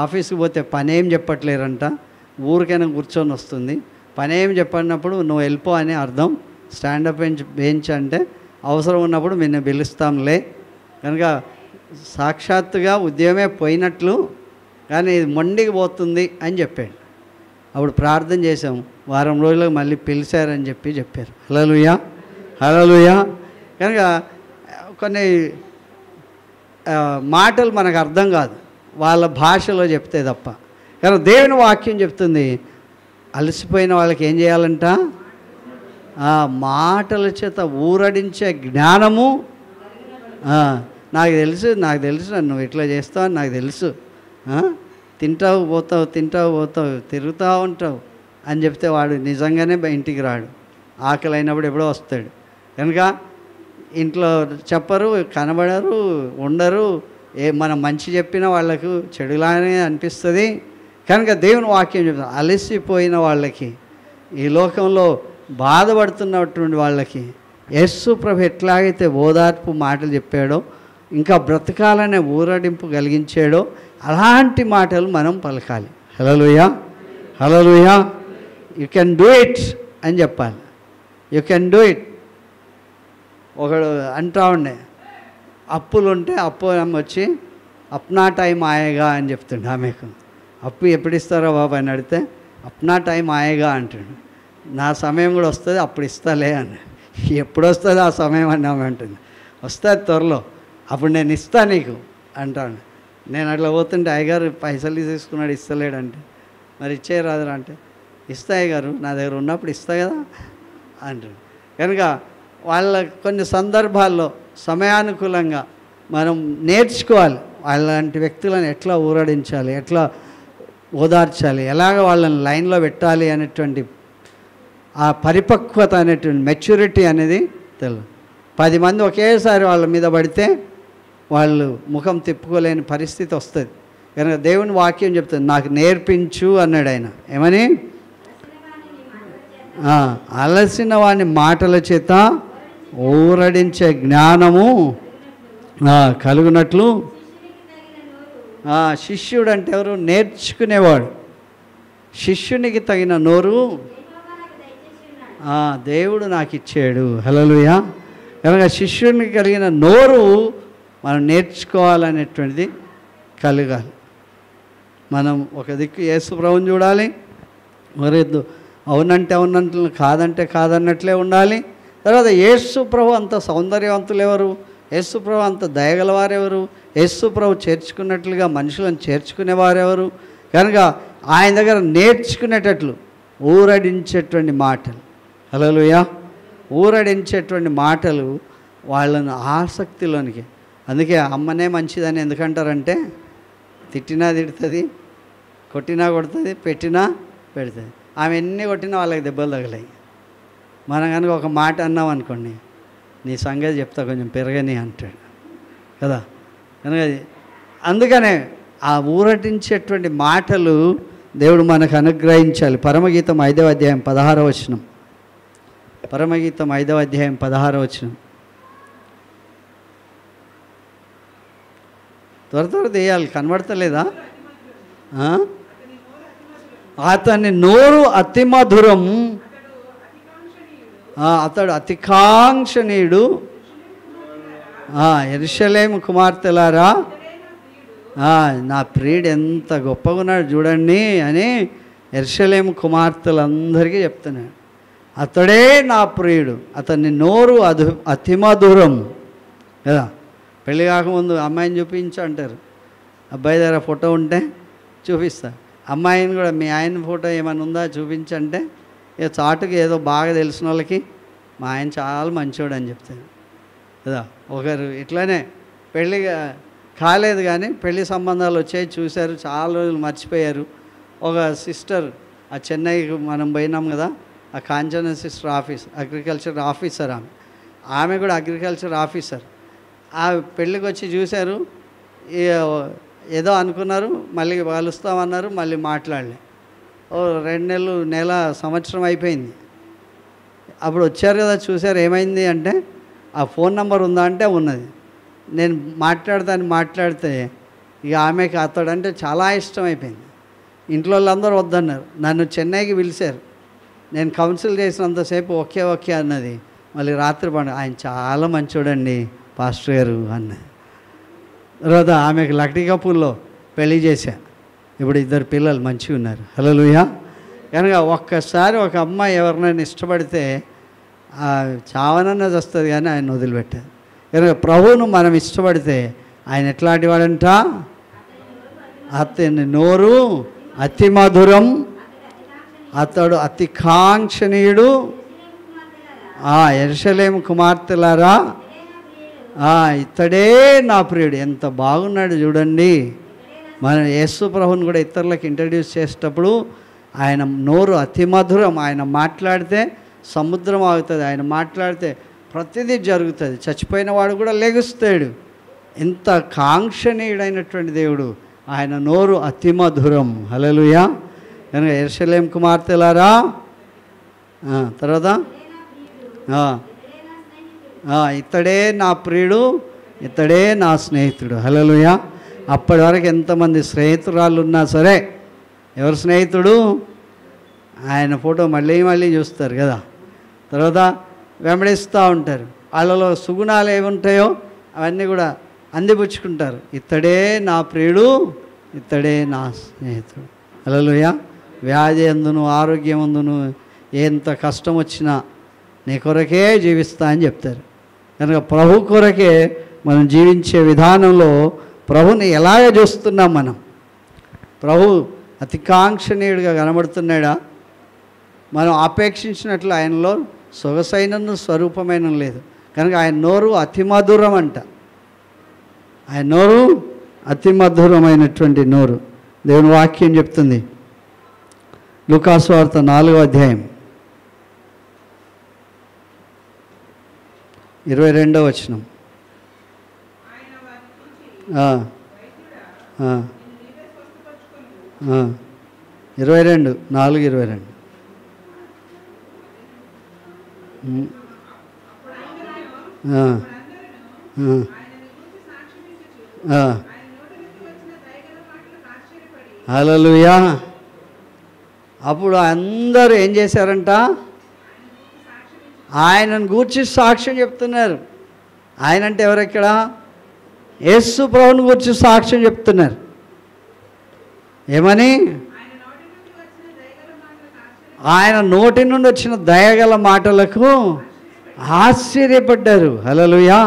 ఆఫీస్కి పోతే పని ఏం చెప్పట్లేరంట, ఊరికైనా కూర్చొని వస్తుంది, పని ఏం చెప్పినప్పుడు నువ్వు వెళ్ళిపో అని అర్థం. స్టాండప్ బెంచ్ అంటే అవసరం ఉన్నప్పుడు నిన్ను పిలుస్తాంలే, కనుక సాక్షాత్తుగా ఉద్యమే పోయినట్లు కానీ ఇది మొండికి పోతుంది అని చెప్పాడు. అప్పుడు ప్రార్థన చేసాం, వారం రోజులకు మళ్ళీ పిలిచారని చెప్పారు. హల్లెలూయా, హల్లెలూయా. కనుక కొన్ని మాటలు మనకు అర్థం కాదు వాళ్ళ భాషలో చెప్తే తప్ప. కానీ దేవుని వాక్యం చెప్తుంది, అలసిపోయిన వాళ్ళకి ఏం చేయాలంట, మాటల చేత ఊరడించే జ్ఞానము. నాకు తెలుసు నువ్వు ఇట్లా చేస్తావు అని నాకు తెలుసు, తింటావు పోతావు తిరుగుతూ ఉంటావు అని చెప్తే వాడు నిజంగానే ఇంటికి రాడు, ఆకలి అయినప్పుడు ఎప్పుడో వస్తాడు. కనుక ఇంట్లో చెప్పరు, కనబడరు, ఉండరు. మనం మంచి చెప్పిన వాళ్ళకు చెడులానే అనిపిస్తుంది. కనుక దేవుని వాక్యం చెప్తాను, అలసిపోయిన వాళ్ళకి, ఈ లోకంలో బాధపడుతున్నటువంటి వాళ్ళకి యేసు ప్రభు ఎట్లాగైతే ఓదార్పు మాటలు చెప్పాడో, ఇంకా బ్రతకాలనే ఊరడింపు కలిగించాడో అలాంటి మాటలు మనం పలకాలి. హల్లెలూయా, హల్లెలూయా. యు కెన్ డూ ఇట్ అని చెప్పాలి. You can do it. ఒకడు అంటా ఉండే, అప్పులు ఉంటే అప్పు వచ్చి అప్నా టైం ఆయేగా అని చెప్తుండే ఆమెకు. అప్పు ఎప్పుడు ఇస్తారో బాబు అని అడిగితే అప్నా టైం ఆయేగా అంటుండు. నా సమయం కూడా వస్తుంది అప్పుడు ఇస్తాలే అని. ఎప్పుడు వస్తుంది ఆ సమయం అని ఆమె అంటుంది. వస్తుంది త్వరలో, అప్పుడు నేను ఇస్తా నీకు అంటాను. నేను అట్లా పోతుంటే అయ్యగారు పైసలు తీసుకున్నాడు ఇస్తలేడంటే, మరి ఇచ్చేయరాదురా అంటే, ఇస్తా అయ్యగారు నా దగ్గర ఉన్నప్పుడు ఇస్తా కదా అంటాడు. కనుక వాళ్ళ కొన్ని సందర్భాల్లో సమయానుకూలంగా మనం నేర్చుకోవాలి, అలాంటి వ్యక్తులను ఎట్లా ఊరడించాలి, ఎట్లా ఓదార్చాలి, ఎలాగ వాళ్ళని లైన్లో పెట్టాలి అనేటువంటి ఆ పరిపక్వత అనేటువంటి మెచ్యూరిటీ అనేది తెలియదు. 10 మంది ఒకేసారి వాళ్ళ మీద పడితే వాళ్ళు ముఖం తిప్పుకోలేని పరిస్థితి వస్తుంది. కనుక దేవుని వాక్యం చెప్తుంది, నాకు నేర్పించు అన్నాడు ఆయన. ఏమని? అలసిన వాని మాటల చేత ఊరడించే జ్ఞానము కలుగునట్లు. శిష్యుడు అంటే ఎవరు? నేర్చుకునేవాడు. శిష్యునికి తగిన నోరు దేవుడు నాకు ఇచ్చాడు. హల్లెలూయా. కనుక శిష్యునికి కలిగిన నోరు మనం నేర్చుకోవాలనేటువంటిది కలగాలి. మనం ఒక దిక్కు యేసు ప్రభువుని చూడాలి, మరేద్దు అవునంటే అవునంటే కాదంటే కాదన్నట్లే ఉండాలి. తర్వాత యేసు ప్రభు అంత సౌందర్యవంతులు ఎవరు, యేసు ప్రభు అంత దయగలవారెవరు, యేసు ప్రభు చేర్చుకున్నట్లుగా మనుషులను చేర్చుకునేవారెవరు. కనుక ఆయన దగ్గర నేర్చుకునేటట్లు ఊరడించేటువంటి మాటలు, హల్లెలూయా, ఊరడించేటువంటి మాటలు వాళ్ళను ఆసక్తిలోనికి. అందుకే అమ్మనే మంచిదని ఎందుకంటారంటే, తిట్టినా తిడుతుంది, కొట్టినా కొడుతుంది, పెట్టినా పెడుతుంది. ఆమె ఎన్ని కొట్టినా వాళ్ళకి దెబ్బలు తగిలాయి. మనం కనుక ఒక మాట అన్నాం అనుకోండి, నీ సంగతి చెప్తా కొంచెం పెరగని అంటాడు కదా. కనుక అందుకనే ఆ ఊరటించేటువంటి మాటలు దేవుడు మనకు అనుగ్రహించాలి. పరమగీతం 5వ అధ్యాయం 16వ వచనం. పరమగీతం 5వ అధ్యాయం 16వ వచనం. త్వర తీయాలి, కనబడతలేదా? అతని నోరు అతి మధురం, అతడు అతికాంక్షణీయుడు. యెరూషలేము కుమార్తెలారా, నా ప్రియుడు ఎంత గొప్పగా ఉన్నాడు చూడండి అని యెరూషలేము కుమార్తెలందరికీ చెప్తున్నాడు. అతడే నా ప్రియుడు, అతన్ని నోరు అతిమధురం కదా. పెళ్ళి కాకముందు అమ్మాయిని చూపించు అంటారు. అబ్బాయి దగ్గర ఫోటో ఉంటే చూపిస్తా, అమ్మాయిని కూడా మీ ఆయన ఫోటో ఏమైనా ఉందా చూపించంటే ఇక చాటుకి ఏదో బాగా తెలిసిన వాళ్ళకి మా ఆయన చాలా మంచివాడు అని చెప్తాను కదా. ఒకరు ఇట్లానే పెళ్ళి కాలేదు కానీ పెళ్లి సంబంధాలు వచ్చాయి, చూశారు, చాలా రోజులు మర్చిపోయారు. ఒక సిస్టర్ ఆ చెన్నైకి మనం పోయినాం కదా, ఆ కాంచన సిస్టర్ అగ్రికల్చర్ ఆఫీసర్, ఆమె కూడా అగ్రికల్చర్ ఆఫీసర్. ఆ పెళ్ళికి వచ్చి చూశారు, ఏదో అనుకున్నారు, మళ్ళీ కలుస్తామన్నారు, మళ్ళీ మాట్లాడలే. 2 నెలలు నెల సంవత్సరం అయిపోయింది. అప్పుడు వచ్చారు కదా, చూశారు, ఏమైంది అంటే ఆ ఫోన్ నెంబర్ ఉందా అంటే ఉన్నది. నేను మాట్లాడితే ఇక ఆమెకి అతడంటే చాలా ఇష్టం అయిపోయింది. ఇంట్లో వాళ్ళందరూ వద్దన్నారు, నన్ను చెన్నైకి పిలిచారు. నేను కౌన్సిల్ చేసినంతసేపు ఓకే అన్నది. మళ్ళీ రాత్రి పండుగ ఆయన చాలా మంచోడండి పాస్టర్ గారు అన్నది. తర్వాత ఆమెకు లక్టీ కపూర్లో పెళ్లి చేశా. ఇప్పుడు 2 పిల్లలు మంచిగా ఉన్నారు. హల్లెలూయా. కనుక ఒక్కసారి ఒక అమ్మాయి ఎవరినైనా ఇష్టపడితే చావనన్నది వస్తుంది కానీ ఆయన వదిలిపెట్టారు. కనుక ప్రభువును మనం ఇష్టపడితే ఆయన ఎట్లాంటి వాడంట, అతని నోరు అతి మధురం, అతడు అతి కాంక్షణీయుడు. యెరూషలేము కుమార్తెలారా, ఇతడే నా ప్రియుడు. ఎంత బాగున్నాడు చూడండి. మనం యేసు ప్రభువుని కూడా ఇతరులకు ఇంట్రడ్యూస్ చేసేటప్పుడు ఆయన నోరు అతి మధురం. ఆయన మాట్లాడితే సముద్రం ఆగుతుంది, ఆయన మాట్లాడితే ప్రతిదీ జరుగుతుంది. చచ్చిపోయిన వాడు కూడా లెగుస్తాడు. ఎంత కాంక్షణీయుడైనటువంటి దేవుడు. ఆయన నోరు అతి మధురం. హల్లెలూయా. కనుక యెరూషలేము కుమార్తెలారా, తర్వాత ఇతడే నా ప్రియుడు, ఇతడే నా స్నేహితుడు. హల్లెలూయా. అప్పటి వరకు ఎంతమంది స్నేహితురాళ్ళు ఉన్నా సరే, ఎవరు స్నేహితుడు? ఆయన ఫోటో మళ్ళీ చూస్తారు కదా. తర్వాత వెంబడిస్తూ ఉంటారు. వాళ్ళలో సుగుణాలు ఏముంటాయో అవన్నీ కూడా అందిపుచ్చుకుంటారు. ఇతడే నా ప్రియుడు, ఇతడే నా స్నేహితుడు. హల్లెలూయా. వ్యాధి అందును ఆరోగ్యం అందును ఎంత కష్టం వచ్చినా నీ కొరకే జీవిస్తా అని చెప్తారు. కనుక ప్రభు కొరకే మనం జీవించే విధానంలో ప్రభుని ఎలాగ చూస్తున్నాం మనం? ప్రభు అతి కాంక్షణీయుడిగా కనబడుతున్నాడా? మనం ఆపేక్షించినట్లు ఆయనలో సొగసైన స్వరూపమైన లేదు. కనుక ఆయన నోరు అతి మధురం అంట. ఆయన నోరు అతి మధురమైనటువంటి నోరు. దేవుని వాక్యం చెప్తుంది. లూకాసు వార్త 4వ అధ్యాయం 22వ వచనం. 22 4:22. హల్లెలూయా. అప్పుడు అందరూ ఏం చేశారంట? ఆయనను గూర్చి సాక్ష్యం చెప్తున్నారు. ఆయన అంటే ఎవరెక్కడ? యేసు ప్రభువుని గూర్చి సాక్ష్యం చెప్తున్నారు. ఏమని? ఆయన నోటి నుండి వచ్చిన దయగల మాటలకు ఆశ్చర్యపడ్డారు. హల్లెలూయా.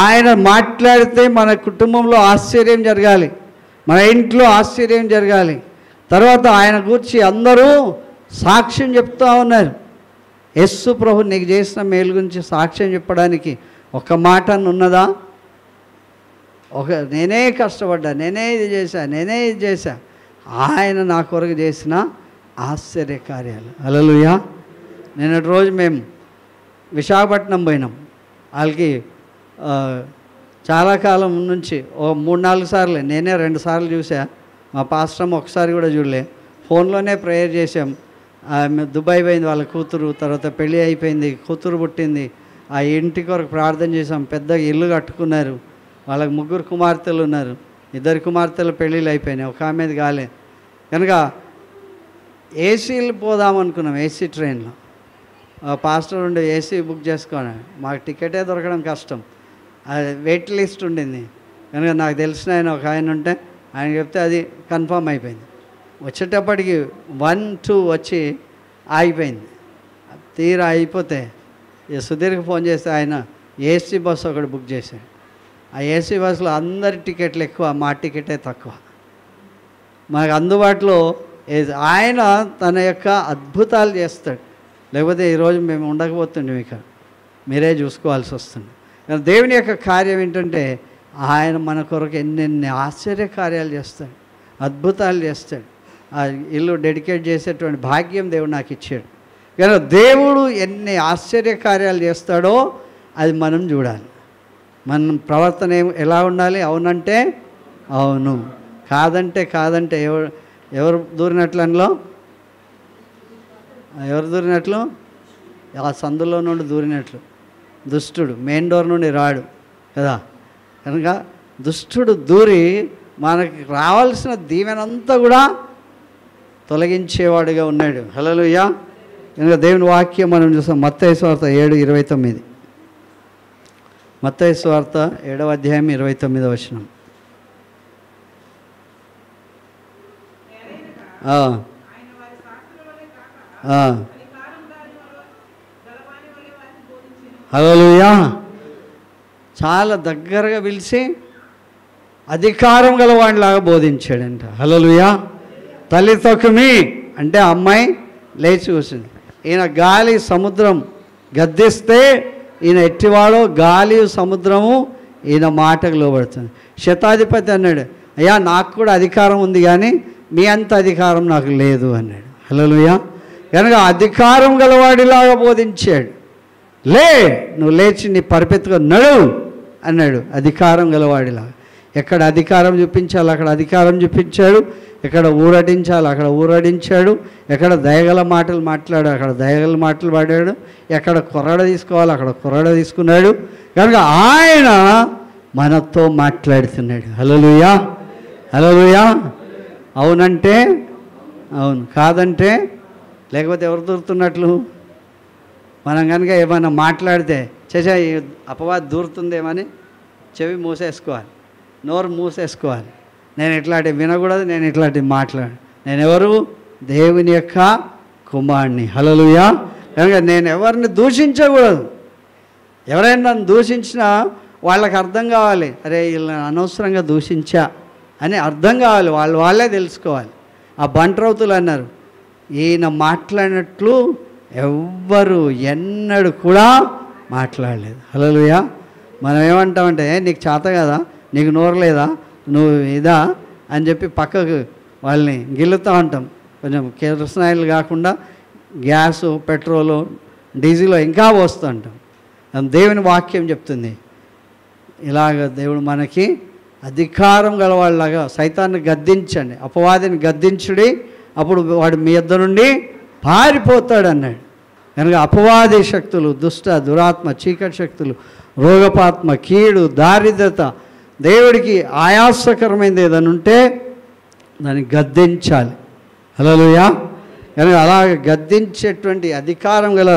ఆయన మాట్లాడితే మన కుటుంబంలో ఆశ్చర్యం జరగాలి, మన ఇంట్లో ఆశ్చర్యం జరగాలి. తర్వాత ఆయన గురించి అందరూ సాక్ష్యం చెప్తూ ఉన్నారు. యేసు ప్రభు నీకు చేసిన మేలు గురించి సాక్ష్యం చెప్పడానికి ఒక మాట ఉన్నదా? నేనే కష్టపడ్డా, నేనే ఇది చేశా, ఆయన నా కొరకు చేసిన ఆశ్చర్య కార్యాలు. హల్లెలూయా. నిన్నటి రోజు మేము విశాఖపట్నం పోయినాం. వాళ్ళకి చాలా కాలం నుంచి 3-4 సార్లు, నేనే 2 సార్లు చూసా. మా పాస్టర్ ఒకసారి కూడా చూడలే. ఫోన్లోనే ప్రేయర్ చేసాం. దుబాయ్ పోయింది వాళ్ళ కూతురు, తర్వాత పెళ్ళి అయిపోయింది, కూతురు పుట్టింది. ఆ ఇంటి కొరకు ప్రార్థన చేసాం. పెద్ద ఇల్లు కట్టుకున్నారు. వాళ్ళకి 3 కుమార్తెలు ఉన్నారు. 2 కుమార్తెల పెళ్ళిళ్ళు అయిపోయినాయి, ఒక ఆమెది కాలే. కనుక ఏసీలు పోదామనుకున్నాం, ఏసీ ట్రైన్లో. పాస్టర్ ఉండే ఏసీ బుక్ చేసుకోవాలి. మాకు టికెటే దొరకడం కష్టం, వెయిట్ లిస్ట్ ఉండింది. కనుక నాకు తెలిసిన ఆయన ఒక ఆయన ఉంటే ఆయన చెప్తే అది కన్ఫర్మ్ అయిపోయింది. వచ్చేటప్పటికి 1, 2 వచ్చి ఆగిపోయింది. తీరా అయిపోతే ఇక సుధీర్కి ఫోన్ చేస్తే ఆయన ఏసీ బస్సు ఒకటి బుక్ చేశాడు. ఆ ఏసీ బస్సులో అందరి టికెట్లు ఎక్కువ, మా టికెటే తక్కువ. మాకు అందుబాటులో ఆయన తన యొక్క అద్భుతాలు చేస్తాడు. లేకపోతే ఈరోజు మేము ఉండకపోతుండే ఇక్కడ, మీరే చూసుకోవాల్సి వస్తుంది. కానీ దేవుని యొక్క కార్యం ఏంటంటే ఆయన మన కొరకు ఎన్నెన్ని ఆశ్చర్య కార్యాలు చేస్తాడు, అద్భుతాలు చేస్తాడు. ఆ ఇల్లు డెడికేట్ చేసేటువంటి భాగ్యం దేవుడు నాకు ఇచ్చాడు. కానీ దేవుడు ఎన్ని ఆశ్చర్య కార్యాలు చేస్తాడో అది మనం చూడాలి. మన ప్రవర్తన ఎలా ఉండాలి? అవునంటే అవును, కాదంటే కాదంటే. ఎవరు దూరినట్లు అందులో? ఎవరు దూరినట్లు? ఆ సందులో నుండి దూరినట్లు. దుష్టుడు మెయిన్ డోర్ నుండి రాడు కదా. కనుక దుష్టుడు దూరి మనకి రావాల్సిన దీవెనంతా కూడా తొలగించేవాడుగా ఉన్నాడు. హల్లెలూయా. కనుక దేవుని వాక్యం మనం చూస్తాం. మత్తయి సువార్త 7:29. మత్తయి సువార్త 7వ అధ్యాయం 29వ వచనం. హల్లెలూయా. చాలా దగ్గరగా పిలిచి అధికారం గలవాడిలాగా బోధించాడంట. హల్లెలూయా. తల్లి తొక్కుమి అంటే అమ్మాయి లేచి కూర్చుంది. ఈయన గాలి సముద్రం గద్దిస్తే ఈయన ఎట్టివాడో గాలి సముద్రము ఈయన మాటకు లోబడుతుంది. శతాధిపతి అన్నాడు, అయ్యా నాకు కూడా అధికారం ఉంది కానీ మీ అంత అధికారం నాకు లేదు అన్నాడు. హల్లెలూయా. కనుక అధికారం గలవాడిలాగా బోధించాడు. లే, నువ్వు లేచి నీ పరిపెత్తుగా నడువు అన్నాడు. అధికారం గలవాడిలాగా. ఎక్కడ అధికారం చూపించాలి అక్కడ అధికారం చూపించాడు. ఎక్కడ ఊరడించాలి అక్కడ ఊరడించాడు. ఎక్కడ దయగల మాటలు మాట్లాడు అక్కడ దయగల మాటలు పాడాడు. ఎక్కడ కొరడ తీసుకోవాలి అక్కడ కొరడ తీసుకున్నాడు. కనుక ఆయన మనతో మాట్లాడుతున్నాడు. హల్లెలూయా. హల్లెలూయా. అవునంటే అవును, కాదంటే లేకపోతే ఎవరు దూరుతున్నట్లు. మనం కనుక ఏమైనా మాట్లాడితే చేసే అపవాది దూరుతుందేమని చెవి మూసేసుకోవాలి, నోరు మూసేసుకోవాలి. నేను ఇట్లాంటి వినకూడదు, నేను ఇట్లాంటి మాట్లాడు. నేను ఎవరు? దేవుని యొక్క కుమారుని. హల్లెలూయా. కనుక నేను ఎవరిని దూషించకూడదు. ఎవరైనా నన్ను దూషించినా వాళ్ళకి అర్థం కావాలి, అరే వీళ్ళని అనవసరంగా దూషించా అని అర్థం కావాలి. వాళ్ళే తెలుసుకోవాలి. ఆ బంట్రౌతులు అన్నారు, ఈయన మాట్లాడినట్లు ఎవ్వరు ఎన్నడూ కూడా మాట్లాడలేదు. హల్లెలూయా. మనం ఏమంటామంటే నీకు చేత కదా, నీకు నోరు లేదా, నువ్వు ఇదా అని చెప్పి పక్కకు వాళ్ళని గిల్లుతూ ఉంటాం. కొంచెం కిరసనాయిల్ కాకుండా గ్యాసు, పెట్రోలు, డీజిల్ ఇంకా పోస్తూ ఉంటాం. దేవుని వాక్యం చెప్తుంది ఇలాగ దేవుడు మనకి అధికారం గలవాళ్ళలాగా సైతాన్ని గద్దించండి, అపవాదిని గద్దించుడి, అప్పుడు వాడు మీ యొద్ద నుండి పారిపోతాడు అన్నాడు. కనుక అపవాది శక్తులు, దుష్ట దురాత్మ, చీకటి శక్తులు, రోగపాత్మ, కీడు, దారిద్రత, దేవుడికి ఆయాసకరమైనది ఏదైనా ఉంటే దాన్ని గద్దించాలి. హల్లెలూయా. కనుక అలా గద్దించేటువంటి అధికారం గల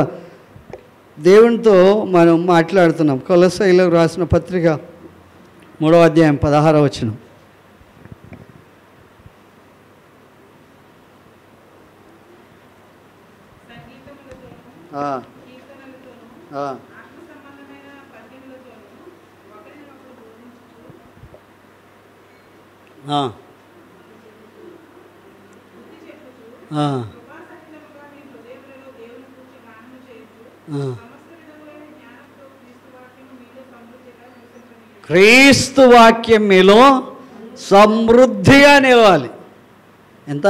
దేవునితో మనం మాట్లాడుతున్నాం. కొలస్సీయులకు రాసిన పత్రిక 3వ అధ్యాయం 16వ వచనం. క్రీస్తు వాక్యం మీలో సమృద్ధిగా నిలవాలి. ఎంత?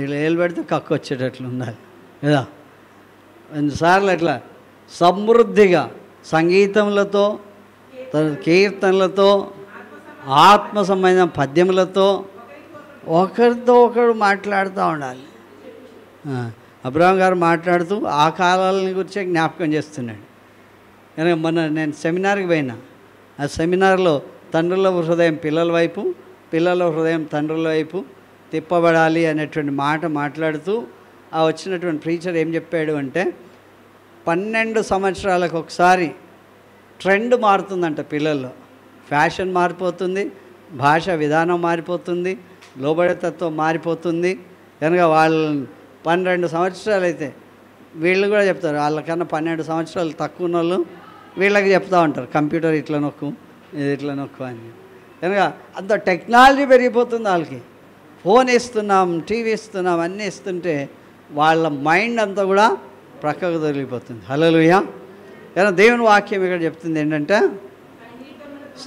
ఇలా ఏలు పెడితే కక్కు వచ్చేటట్లు ఉండాలి కదా. ఎన్నిసార్లు అట్లా సమృద్ధిగా సంగీతములతో, కీర్తనలతో, ఆత్మ సంబంధం పద్యములతో ఒకరితో ఒకరు మాట్లాడుతూ ఉండాలి. అబ్రహాం గారు మాట్లాడుతూ ఆ కాలాలని గురించి జ్ఞాపకం చేస్తున్నాడు. కనుక నేను సెమినార్కి పోయినా, ఆ సెమినార్లో తండ్రుల హృదయం పిల్లల వైపు, పిల్లల హృదయం తండ్రుల వైపు తిప్పబడాలి అనేటువంటి మాట మాట్లాడుతూ ఆ వచ్చినటువంటి ప్రీచర్ ఏం చెప్పాడు అంటే 12 సంవత్సరాలకు ఒకసారి ట్రెండ్ మారుతుందంట పిల్లల్లో. ఫ్యాషన్ మారిపోతుంది, భాష విధానం మారిపోతుంది, లోబడేతత్వం మారిపోతుంది. కనుక వాళ్ళు 12 సంవత్సరాలు అయితే వీళ్ళు కూడా చెప్తారు, వాళ్ళకన్నా 12 సంవత్సరాలు తక్కువ ఉన్న వాళ్ళు వీళ్ళకి చెప్తూ ఉంటారు, కంప్యూటర్ ఇట్లా నొక్కు, ఇది ఇట్లా నొక్కు అని. కనుక అంత టెక్నాలజీ పెరిగిపోతుంది. వాళ్ళకి ఫోన్ ఇస్తున్నాం, టీవీ ఇస్తున్నాం, అన్నీ ఇస్తుంటే వాళ్ళ మైండ్ అంతా కూడా ప్రక్కకు తొలగిపోతుంది. హల్లెలూయా. కానీ దేవుని వాక్యం ఇక్కడ చెప్తుంది ఏంటంటే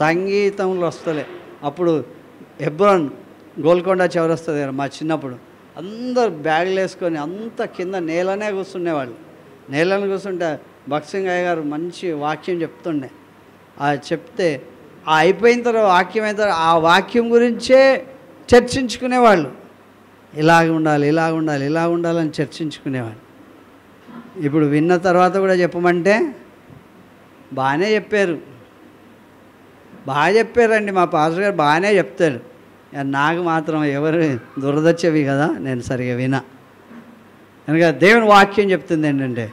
సంగీతంలో వస్తలే. అప్పుడు హెబ్రోన్ గోల్కొండ చౌరస్తా దగ్గర మా చిన్నప్పుడు అందరు బ్యాగులు వేసుకొని అంత కింద నేలనే కూర్చునేవాళ్ళు. నేలను కూర్చుంటే భక్సింగ్ అయ్య గారు మంచి వాక్యం చెప్తుండే. చెప్తే అయిపోయిన తర్వాత వాక్యం అయిన తర్వాత ఆ వాక్యం గురించే చర్చించుకునేవాళ్ళు. ఇలాగ ఉండాలి, ఇలాగ ఉండాలి, ఇలా ఉండాలని చర్చించుకునేవాళ్ళు. ఇప్పుడు విన్న తర్వాత కూడా చెప్పమంటే బాగానే చెప్పారు, బాగా చెప్పారండి మా పాస్టర్ గారు, బాగానే చెప్తారు. నాకు మాత్రం ఎవరు దురదచ్చేవి కదా, నేను సరిగా వినా. కనుక దేవుని వాక్యం చెప్తుంది ఏంటంటే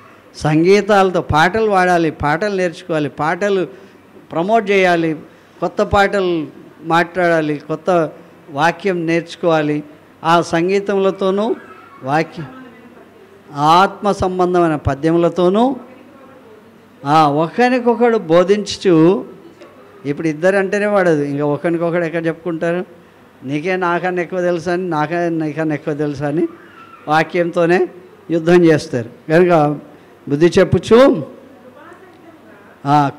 సంగీతాలతో పాటలు పాడాలి, పాటలు నేర్చుకోవాలి, పాటలు ప్రమోట్ చేయాలి, కొత్త పాటలు మాట్లాడాలి, కొత్త వాక్యం నేర్చుకోవాలి. ఆ సంగీతములతోనూ ఆత్మ సంబంధమైన పద్యములతోనూ ఒకరికొకడు బోధించు. ఇప్పుడు ఇద్దరు అంటేనే పడదు, ఇంకా ఒకరికొకడు ఎక్కడ చెప్పుకుంటారు? నీకే నాకన్నా ఎక్కువ తెలుసు అని, నీకన్నా ఎక్కువ తెలుసు అని వాక్యంతోనే యుద్ధం చేస్తారు. కనుక బుద్ధి చెప్పుచు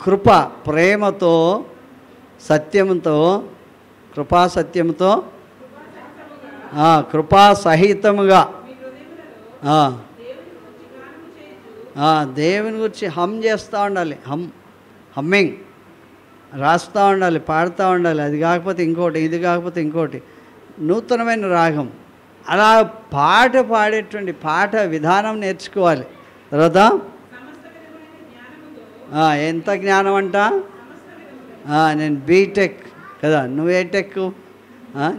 కృప, ప్రేమతో, సత్యంతో, కృపా సత్యంతో, కృపా సహితముగా దేవుని గురించి హమ్ చేస్తూ ఉండాలి. హమ్మింగ్ రాస్తూ ఉండాలి, పాడుతూ ఉండాలి. అది కాకపోతే ఇంకోటి, ఇది కాకపోతే ఇంకోటి, నూతనమైన రాగం. అలా పాట పాడేటువంటి పాట విధానం నేర్చుకోవాలి. తర్వాత ఎంత జ్ఞానం అంట, నేను బీటెక్ కదా, నువ్వే టెక్,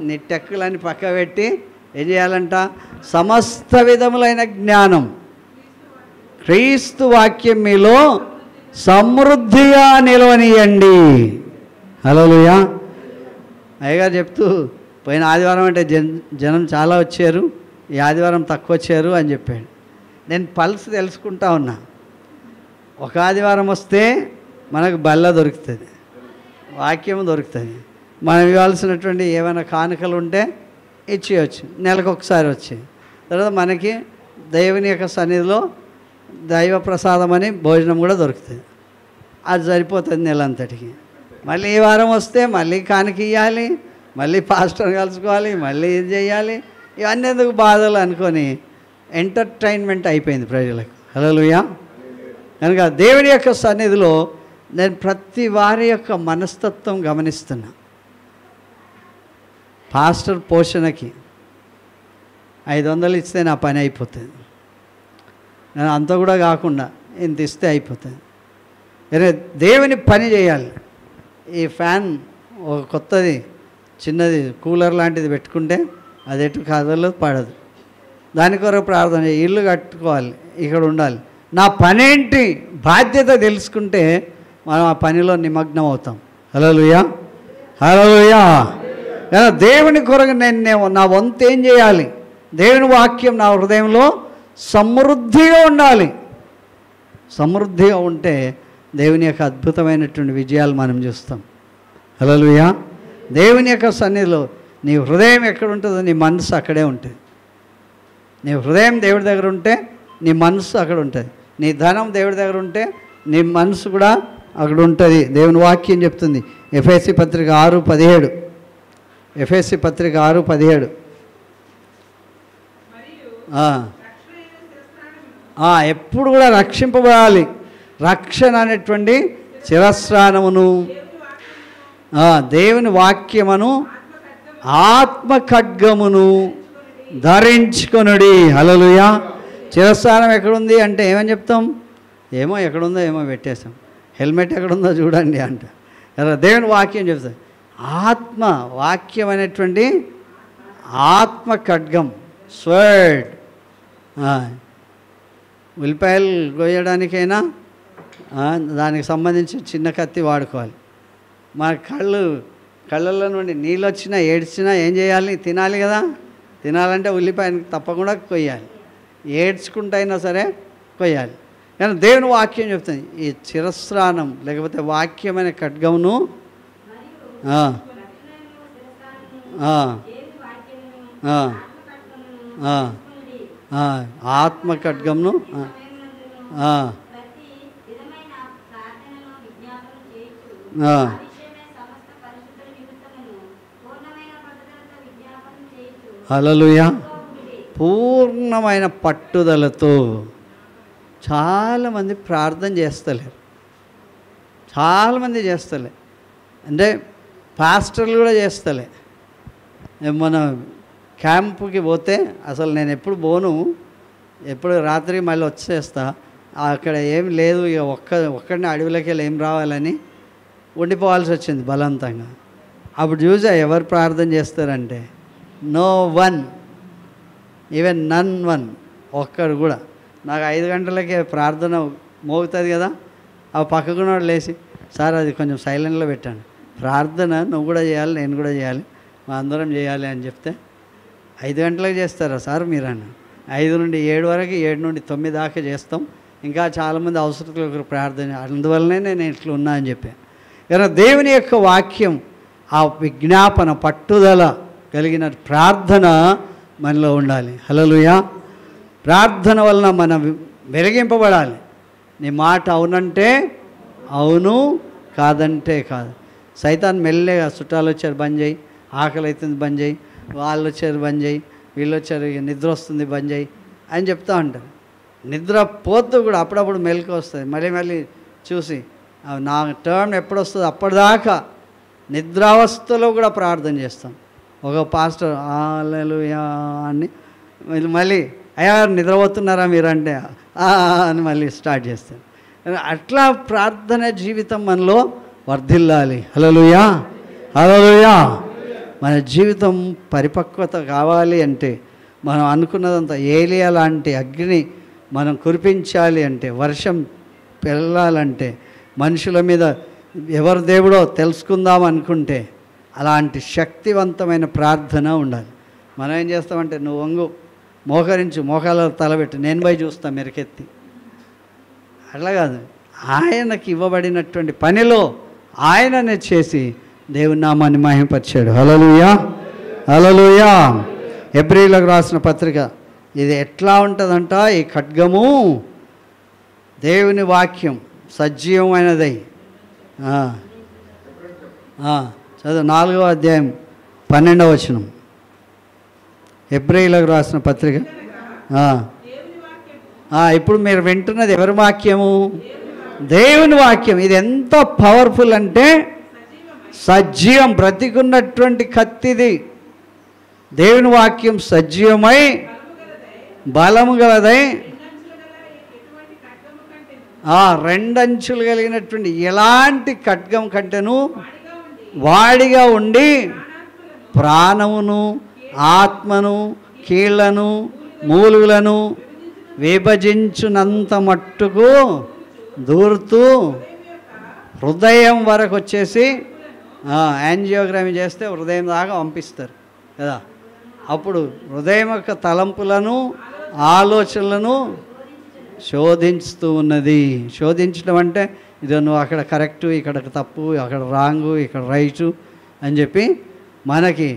నీ టెక్కులని పక్క పెట్టి ఏం చేయాలంట, సమస్త విధములైన జ్ఞానం క్రీస్తు వాక్యం మీలో సమృద్ధిగా నిలవనియండి. హల్లెలూయా. అయ్యగారు చెప్తూ పోయిన ఆదివారం అంటే జనం చాలా వచ్చారు, ఈ ఆదివారం తక్కువ వచ్చారు అని చెప్పాడు. నేను పల్స్ తెలుసుకుంటా ఉన్నా. ఒక ఆదివారం వస్తే మనకు బల్ల దొరుకుతుంది, వాక్యం దొరుకుతుంది, మనం ఇవ్వాల్సినటువంటి ఏమైనా కానుకలు ఉంటే ఇచ్చేయచ్చు, నెలకు ఒకసారి వచ్చి. తర్వాత మనకి దేవుని యొక్క సన్నిధిలో దైవ ప్రసాదం అని భోజనం కూడా దొరుకుతుంది. అది సరిపోతుంది నెలంతటికి. మళ్ళీ ఈ వారం వస్తే మళ్ళీ కానుక ఇవ్వాలి, మళ్ళీ పాస్టర్ కలుసుకోవాలి, మళ్ళీ ఇది చేయాలి. ఇవన్నీ ఎందుకు బాధలు అనుకొని ఎంటర్టైన్మెంట్ అయిపోయింది ప్రజలకు. హల్లెలూయా. కనుక దేవుని యొక్క సన్నిధిలో నేను ప్రతి వారి యొక్క మనస్తత్వం గమనిస్తున్నా. పాస్టర్ పోషణకి 500 ఇస్తే నా పని అయిపోతుంది, నేను అంత కూడా కాకుండా ఇంత ఇస్తే అయిపోతుంది. దేవుని పని చేయాలి. ఈ ఫ్యాన్ ఒక కొత్తది చిన్నది కూలర్ లాంటిది పెట్టుకుంటే అది ఎటు కదలదు, పడదు. దాని కొరకు ప్రార్థన, ఇల్లు కట్టుకోవాలి, ఇక్కడ ఉండాలి. నా పనేంటి బాధ్యత తెలుసుకుంటే మనం ఆ పనిలో నిమగ్నం అవుతాం. హల్లెలూయా, హల్లెలూయా. దేవుని కొరకు నేను నా వంతు ఏం చేయాలి? దేవుని వాక్యం నా హృదయంలో సమృద్ధిగా ఉండాలి. సమృద్ధిగా ఉంటే దేవుని యొక్క అద్భుతమైనటువంటి విజయాలు మనం చూస్తాం. హల్లెలూయా. దేవుని యొక్క సన్నిధిలో నీ హృదయం ఎక్కడ ఉంటుందో నీ మనసు అక్కడే ఉంటుంది. నీ హృదయం దేవుడి దగ్గర ఉంటే నీ మనసు అక్కడ ఉంటుంది. నీ ధనం దేవుడి దగ్గర ఉంటే నీ మనసు కూడా అక్కడ ఉంటుంది. దేవుని వాక్యం చెప్తుంది. ఎఫెసీ పత్రిక 6:17. ఎఫెసీ పత్రిక 6:17. ఎప్పుడు కూడా రక్షింపబడాలి. రక్షణ అనేటువంటి శిరస్నానమును, దేవుని వాక్యమును, ఆత్మ ఖడ్గమును ధరించుకొనుడి. హల్లెలూయా. శిరస్నానం ఎక్కడుంది అంటే ఏమని చెప్తాం? ఏమో ఎక్కడుందో ఏమో పెట్టేసాం. హెల్మెట్ ఎక్కడుందో చూడండి అంట. దేవుని వాక్యం చెప్తాం. ఆత్మ వాక్యం అనేటువంటి ఆత్మ ఖడ్గం, స్వర్డ్. ఉల్లిపాయలు కోయడానికైనా దానికి సంబంధించి చిన్న కత్తి వాడుకోవాలి. మన కళ్ళల్లో నుండి నీళ్ళు వచ్చినా ఏడ్చినా ఏం చేయాలి? తినాలి కదా. తినాలంటే ఉల్లిపాయను తప్పకుండా కొయ్యాలి, ఏడ్చుకుంటైనా సరే కొయ్యాలి. కానీ దేవుని వాక్యం చెప్తుంది, ఈ శిరస్త్రాణం లేకపోతే వాక్యమైన ఖడ్గమును ఆత్మ ఖడ్గమును హల్లెలూయా. పూర్ణమైన పట్టుదలతో. చాలామంది ప్రార్థన చేస్తలేరు, చాలామంది చేస్తలే, అంటే పాస్టర్లు కూడా చేస్తలే. మన క్యాంపుకి పోతే అసలు నేను ఎప్పుడు పోను, ఎప్పుడు రాత్రి మళ్ళీ వచ్చేస్తా, అక్కడ ఏం లేదు, ఇక ఒక్కడిని అడవిలోకి వెళ్ళి ఏం రావాలని ఉండిపోవాల్సి వచ్చింది బలవంతంగా. అప్పుడు చూసా ఎవరు ప్రార్థన చేస్తారంటే నో వన్, ఈవెన్ నన్ వన్, ఒక్కడు కూడా. నాకు 5 గంటలకే ప్రార్థన మోగుతుంది కదా, ఆ పక్కకున్న లేచి సార్ అది కొంచెం సైలెంట్లో పెట్టాను, ప్రార్థన నువ్వు కూడా చేయాలి నేను కూడా చేయాలి మా అందరం చేయాలి అని చెప్తే 5 గంటలకు చేస్తారా సార్ మీరు అన్న? 5 నుండి 7 వరకు, 7 నుండి 9 దాకా చేస్తాం, ఇంకా చాలామంది అవసరతలకు ప్రార్థన, అందువల్లనే నేను ఇట్లా ఉన్నా అని చెప్పాను. కానీ దేవుని యొక్క వాక్యం, ఆ విజ్ఞాపన పట్టుదల కలిగిన ప్రార్థన మనలో ఉండాలి. హల్లెలూయా. ప్రార్థన వలన మనం వెలిగింపబడాలి. నీ మాట అవునంటే అవును, కాదంటే కాదు. సైతాన్ మెల్లగా చుట్టాలు వచ్చారు బంద్ చేయి, ఆకలి అవుతుంది బంద్ చేయి, వాళ్ళు వచ్చారు బంద్ చేయి, వీళ్ళు వచ్చారు నిద్ర వస్తుంది బంద్ చేయి అని చెప్తూ ఉంటారు. నిద్ర పోతూ కూడా అప్పుడప్పుడు మెలకు వస్తుంది, మళ్ళీ చూసి నా టర్న్ ఎప్పుడు వస్తుంది అప్పటిదాకా నిద్రావస్థలో కూడా ప్రార్థన చేస్తాం. ఒక పాస్టర్ హల్లెలూయా అని మళ్ళీ అయ్యా నిద్రపోతున్నారా మీరంటే అని మళ్ళీ స్టార్ట్ చేస్తాం. అట్లా ప్రార్థన జీవితం మనలో వర్ధిల్లాలి. హల్లెలూయా, హల్లెలూయా. మన జీవితం పరిపక్వత కావాలి అంటే, మనం అనుకున్నదంతా ఏలియా లాంటి అగ్ని మనం కురిపించాలి అంటే, వర్షం పెళ్ళాలంటే, మనుషుల మీద ఎవరు దేవుడో తెలుసుకుందాం అనుకుంటే అలాంటి శక్తివంతమైన ప్రార్థన ఉండాలి. మనం ఏం చేస్తామంటే, నువ్వు వంగు, మోకరించు, మోకాలలో తలబెట్టు, నేను పోయి చూస్తాను మెరకెత్తి, అట్లా కాదు. ఆయనకి ఇవ్వబడినటువంటి పనిలో ఆయననే చేసి దేవుని నామాన్ని మహిమపరిచాడు. హల్లెలూయా, హల్లెలూయా. హెబ్రీయులకు రాసిన పత్రిక, ఇది ఎట్లా ఉంటుందంట, ఈ ఖడ్గము దేవుని వాక్యం సజీవమైనదై, చదువు 4వ అధ్యాయం 12వ వచనం. హెబ్రీయులకు రాసిన పత్రిక. ఇప్పుడు మీరు వింటున్నది ఎవరి వాక్యము? దేవుని వాక్యం. ఇది ఎంత పవర్ఫుల్ అంటే సజీవం, బ్రతికున్నటువంటి కత్తిది. దేవుని వాక్యం సజీవమై బలము గలదై 2 అంచులు కలిగినటువంటి ఎలాంటి ఖడ్గం కంటేను వాడిగా ఉండి ప్రాణమును ఆత్మను కీళ్లను మూలుగులను విభజించునంత మట్టుకు దూరుతూ హృదయం వరకు వచ్చేసి యాంజియోగ్రమీ చేస్తే హృదయం దాకా పంపిస్తారు కదా. అప్పుడు హృదయం యొక్క తలంపులను ఆలోచనలను శోధించుతూ ఉన్నది. శోధించడం అంటే ఇది నువ్వు అక్కడ కరెక్టు, ఇక్కడ తప్పు, అక్కడ రాంగు, ఇక్కడ రైటు అని చెప్పి మనకి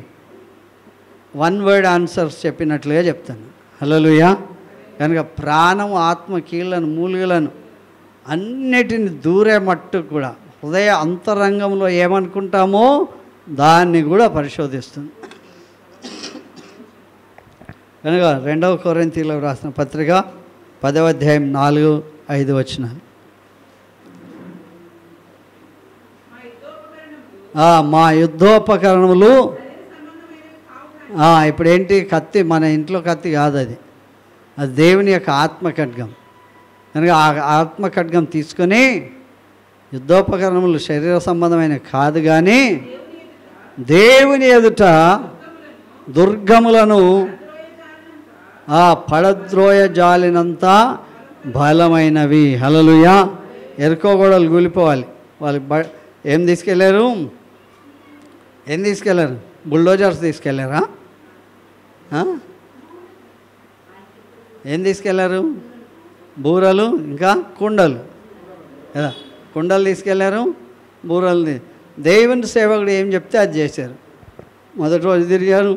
1 వర్డ్ ఆన్సర్స్ చెప్పినట్లుగా చెప్తాను. హల్లెలూయా. కనుక ప్రాణం ఆత్మ కీళ్లను మూలుగులను అన్నిటిని దూరే మట్టు కూడా హృదయ అంతరంగంలో ఏమనుకుంటామో దాన్ని కూడా పరిశోధిస్తుంది. కనుక 2వ కొరింథీయులకు రాసిన పత్రిక 10వ అధ్యాయం 4-5 వచనాలు. మా యుద్ధోపకరణములు. ఇప్పుడు ఏంటి? కత్తి మన ఇంట్లో కత్తి కాదు, అది దేవుని యొక్క ఆత్మఖడ్గం. కనుక ఆ ఆత్మఖడ్గం తీసుకొని యుద్ధోపకరణములు శరీర సంబంధమైన కాదు, కానీ దేవుని ఎదుట దుర్గములను పడద్రోయ జాలినంత బలమైనవి. హల్లెలూయా. ఎరుకో గోడలు కూలిపోవాలి, వాళ్ళకి ఏం తీసుకెళ్ళారు? ఏం తీసుకెళ్ళారు? బుల్డోజర్స్ తీసుకెళ్ళారా? ఏం తీసుకెళ్ళారు? బూరలు, ఇంకా కుండలు కదా. కుండలు తీసుకెళ్ళారు, బూరలు. దేవుని సేవకుడు ఏం చెప్తే అది చేశారు. మొదటి రోజు తిరిగారు,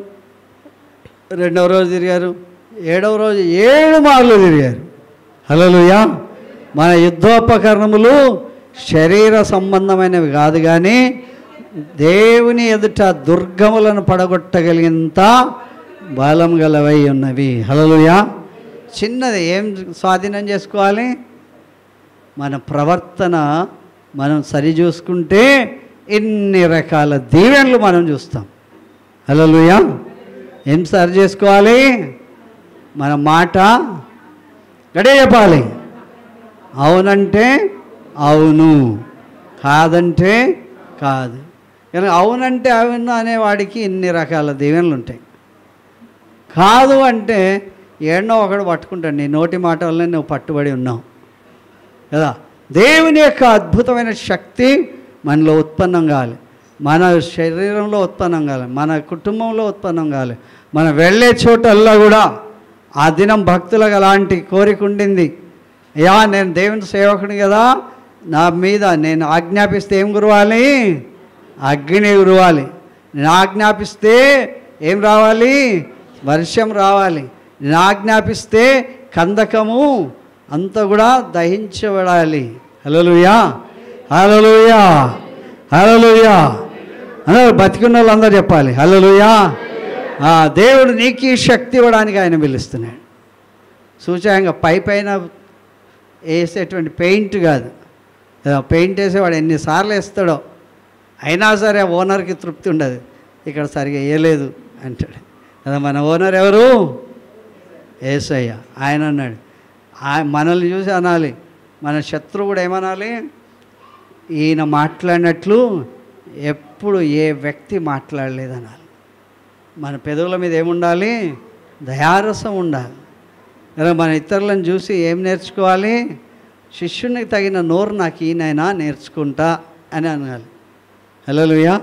రెండవ రోజు తిరిగారు, ఏడవ రోజు 7 మార్లు తిరిగారు. హల్లెలూయా. మన యుద్ధోపకరణములు శరీర సంబంధమైనవి కాదు, కానీ దేవుని ఎదుట దుర్గములను పడగొట్టగలిగినంత బలం గలవై ఉన్నవి. హల్లెలూయా. చిన్నది ఏం స్వాధీనం చేసుకోవాలి? మన ప్రవర్తన మనం సరిచూసుకుంటే ఎన్ని రకాల దీవెనలు మనం చూస్తాం. హల్లెలూయా. ఏం సరి చేసుకోవాలి? మన మాట గడే చెప్పాలి. అవునంటే అవును, కాదంటే కాదు. కానీ అవునంటే అవును అనేవాడికి ఇన్ని రకాల దీవెనలు ఉంటాయి. కాదు అంటే ఏడనో ఒకడు పట్టుకుంటాడు. నీ నోటి మాట వల్లనే నువ్వు పట్టుబడి ఉన్నావు కదా. దేవుని యొక్క అద్భుతమైన శక్తి మనలో ఉత్పన్నం కావాలి, మన శరీరంలో ఉత్పన్నం కావాలి, మన కుటుంబంలో ఉత్పన్నం కావాలి. మనం వెళ్ళే చోటల్లా కూడా ఆ దినం భక్తులకు అలాంటి కోరిక ఉండింది. అయ్యా, నేను దేవుని సేవకుని కదా, నా మీద నేను ఆజ్ఞాపిస్తే ఏం గురవాలి? అగ్ని గురవాలి. నేను ఆజ్ఞాపిస్తే ఏం రావాలి? వర్షం రావాలి. నేను ఆజ్ఞాపిస్తే కందకము అంతా కూడా దహించబడాలి. హల్లెలూయా, హల్లెలూయా, హల్లెలూయా. అందరూ బతికున్న వాళ్ళందరూ చెప్పాలి హల్లెలూయా. దేవుడు నీకు ఈ శక్తి ఇవ్వడానికి ఆయన పిలుస్తున్నాడు. సూచకంగా పైన వేసేటువంటి పెయింట్ కాదు. పెయింట్ వేసేవాడు ఎన్నిసార్లు వేస్తాడో అయినా సరే ఓనర్కి తృప్తి ఉండదు. ఇక్కడ సరిగా వేయలేదు అంటాడు కదా. మన ఓనర్ ఎవరు? యేసయ్య. ఆయన అన్నాడు, మనల్ని చూసి అనాలి, మన శత్రువు కూడా ఏమనాలి? ఈయన మాట్లాడినట్లు ఎప్పుడు ఏ వ్యక్తి మాట్లాడలేదనాలి. మన పెదవుల మీద ఏముండాలి? దయారసం ఉండాలి. మన ఇతరులను చూసి ఏం నేర్చుకోవాలి? శిష్యునికి తగిన నోరు నాకు ఈయనైనా నేర్చుకుంటా అని అనాలి. హల్లెలూయా.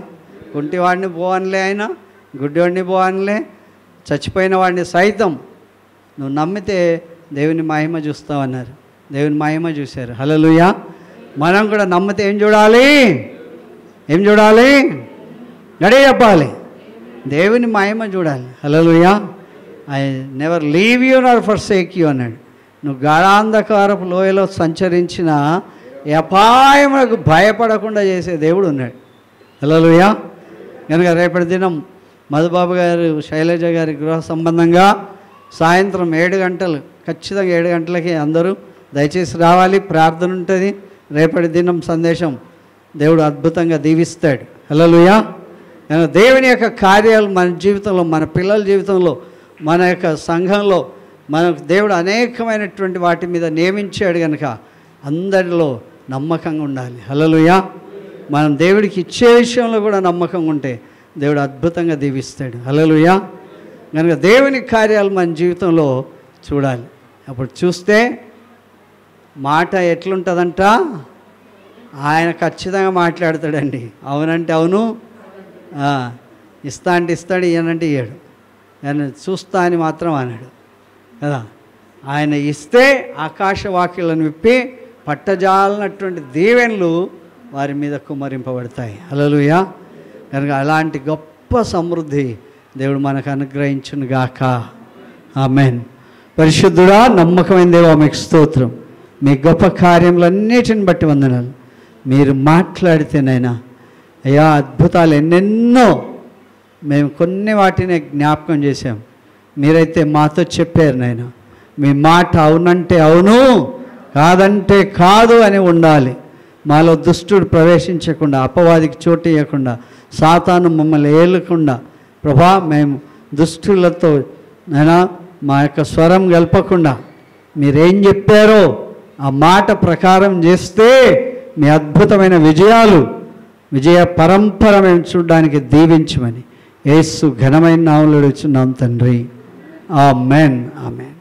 కుంటివాడిని పోవనిలే, ఆయన గుడ్డివాడిని పోవనిలే, చచ్చిపోయిన వాడిని సైతం నువ్వు నమ్మితే దేవుని మహిమ చూస్తావన్నారు. దేవుని మహిమ చూశారు. హల్లెలూయా. మనం కూడా నమ్మితే ఏం చూడాలి? ఏం చూడాలి? గడే చెప్పాలి, దేవుని మహిమ చూడాలి. Hallelujah. I never leave you nor forsake you అన్నాడు. నువ్వు గాఢాంధకారపు లోయలో సంచరించిన అపాయములకు భయపడకుండా చేసే దేవుడు ఉన్నాడు. హల్లెలూయా. కనుక రేపటి దినం మధుబాబు గారు, శైలజ గారి గృహ సంబంధంగా సాయంత్రం 7 గంటలు, ఖచ్చితంగా 7 గంటలకి అందరూ దయచేసి రావాలి. ప్రార్థన ఉంటుంది. రేపటి దినం సందేశం దేవుడు అద్భుతంగా దీవిస్తాడు. హల్లెలూయా. దేవుని యొక్క కార్యాలు మన జీవితంలో, మన పిల్లల జీవితంలో, మన యొక్క సంఘంలో మనకు దేవుడు అనేకమైనటువంటి వాటి మీద నియమించాడు. కనుక అందరిలో నమ్మకంగా ఉండాలి. హల్లెలూయా. మనం దేవుడికి ఇచ్చే విషయంలో కూడా నమ్మకంగా ఉంటే దేవుడు అద్భుతంగా దీవిస్తాడు. హల్లెలూయా. కనుక దేవుని కార్యాలు మన జీవితంలో చూడాలి. అప్పుడు చూస్తే మాట ఎట్లుంటుందంట? ఆయన ఖచ్చితంగా మాట్లాడతాడండి. అవునంటే అవును, ఇస్తా అంటే ఇస్తాడు, ఇయ్యనంటే ఇయ్యాడు. ఆయన చూస్తా అని మాత్రం అన్నాడు కదా. ఆయన ఇస్తే ఆకాశవాక్యాలను విప్పి పట్టజాలనటువంటి దీవెనలు వారి మీద కుమ్మరింపబడతాయి. హల్లెలూయా. కనుక అలాంటి గొప్ప సమృద్ధి దేవుడు మనకు అనుగ్రహించును గాక. ఆమేన్. పరిశుద్ధుడా, నమ్మకమైన దేవా, మీకు స్తోత్రం. మీ గొప్ప కార్యములన్నిటిని బట్టి వందనాలు. మీరు మాట్లాడితేనైనా అయ్యా అద్భుతాలు ఎన్నెన్నో, మేము కొన్ని వాటిని జ్ఞాపకం చేశాం. మీరైతే మాతో చెప్పారు నాయనా. మీ మాట అవునంటే అవును, కాదంటే కాదు అని ఉండాలి. మాలో దుష్టుడు ప్రవేశించకుండా, అపవాదికి చోటు ఇవ్వకుండా, సాతాను మమ్మల్ని ఏలకుండా ప్రభా, మేము దుష్టులతో నైనా మా యొక్క స్వరం గెలపకుండా మీరేం చెప్పారో ఆ మాట ప్రకారం చేస్తే మీ అద్భుతమైన విజయ పరంపర మేము చూడడానికి దీవించమని యేసు ఘనమైన నామములో అడుగుచున్నాం తండ్రి. ఆమేన్, ఆమేన్.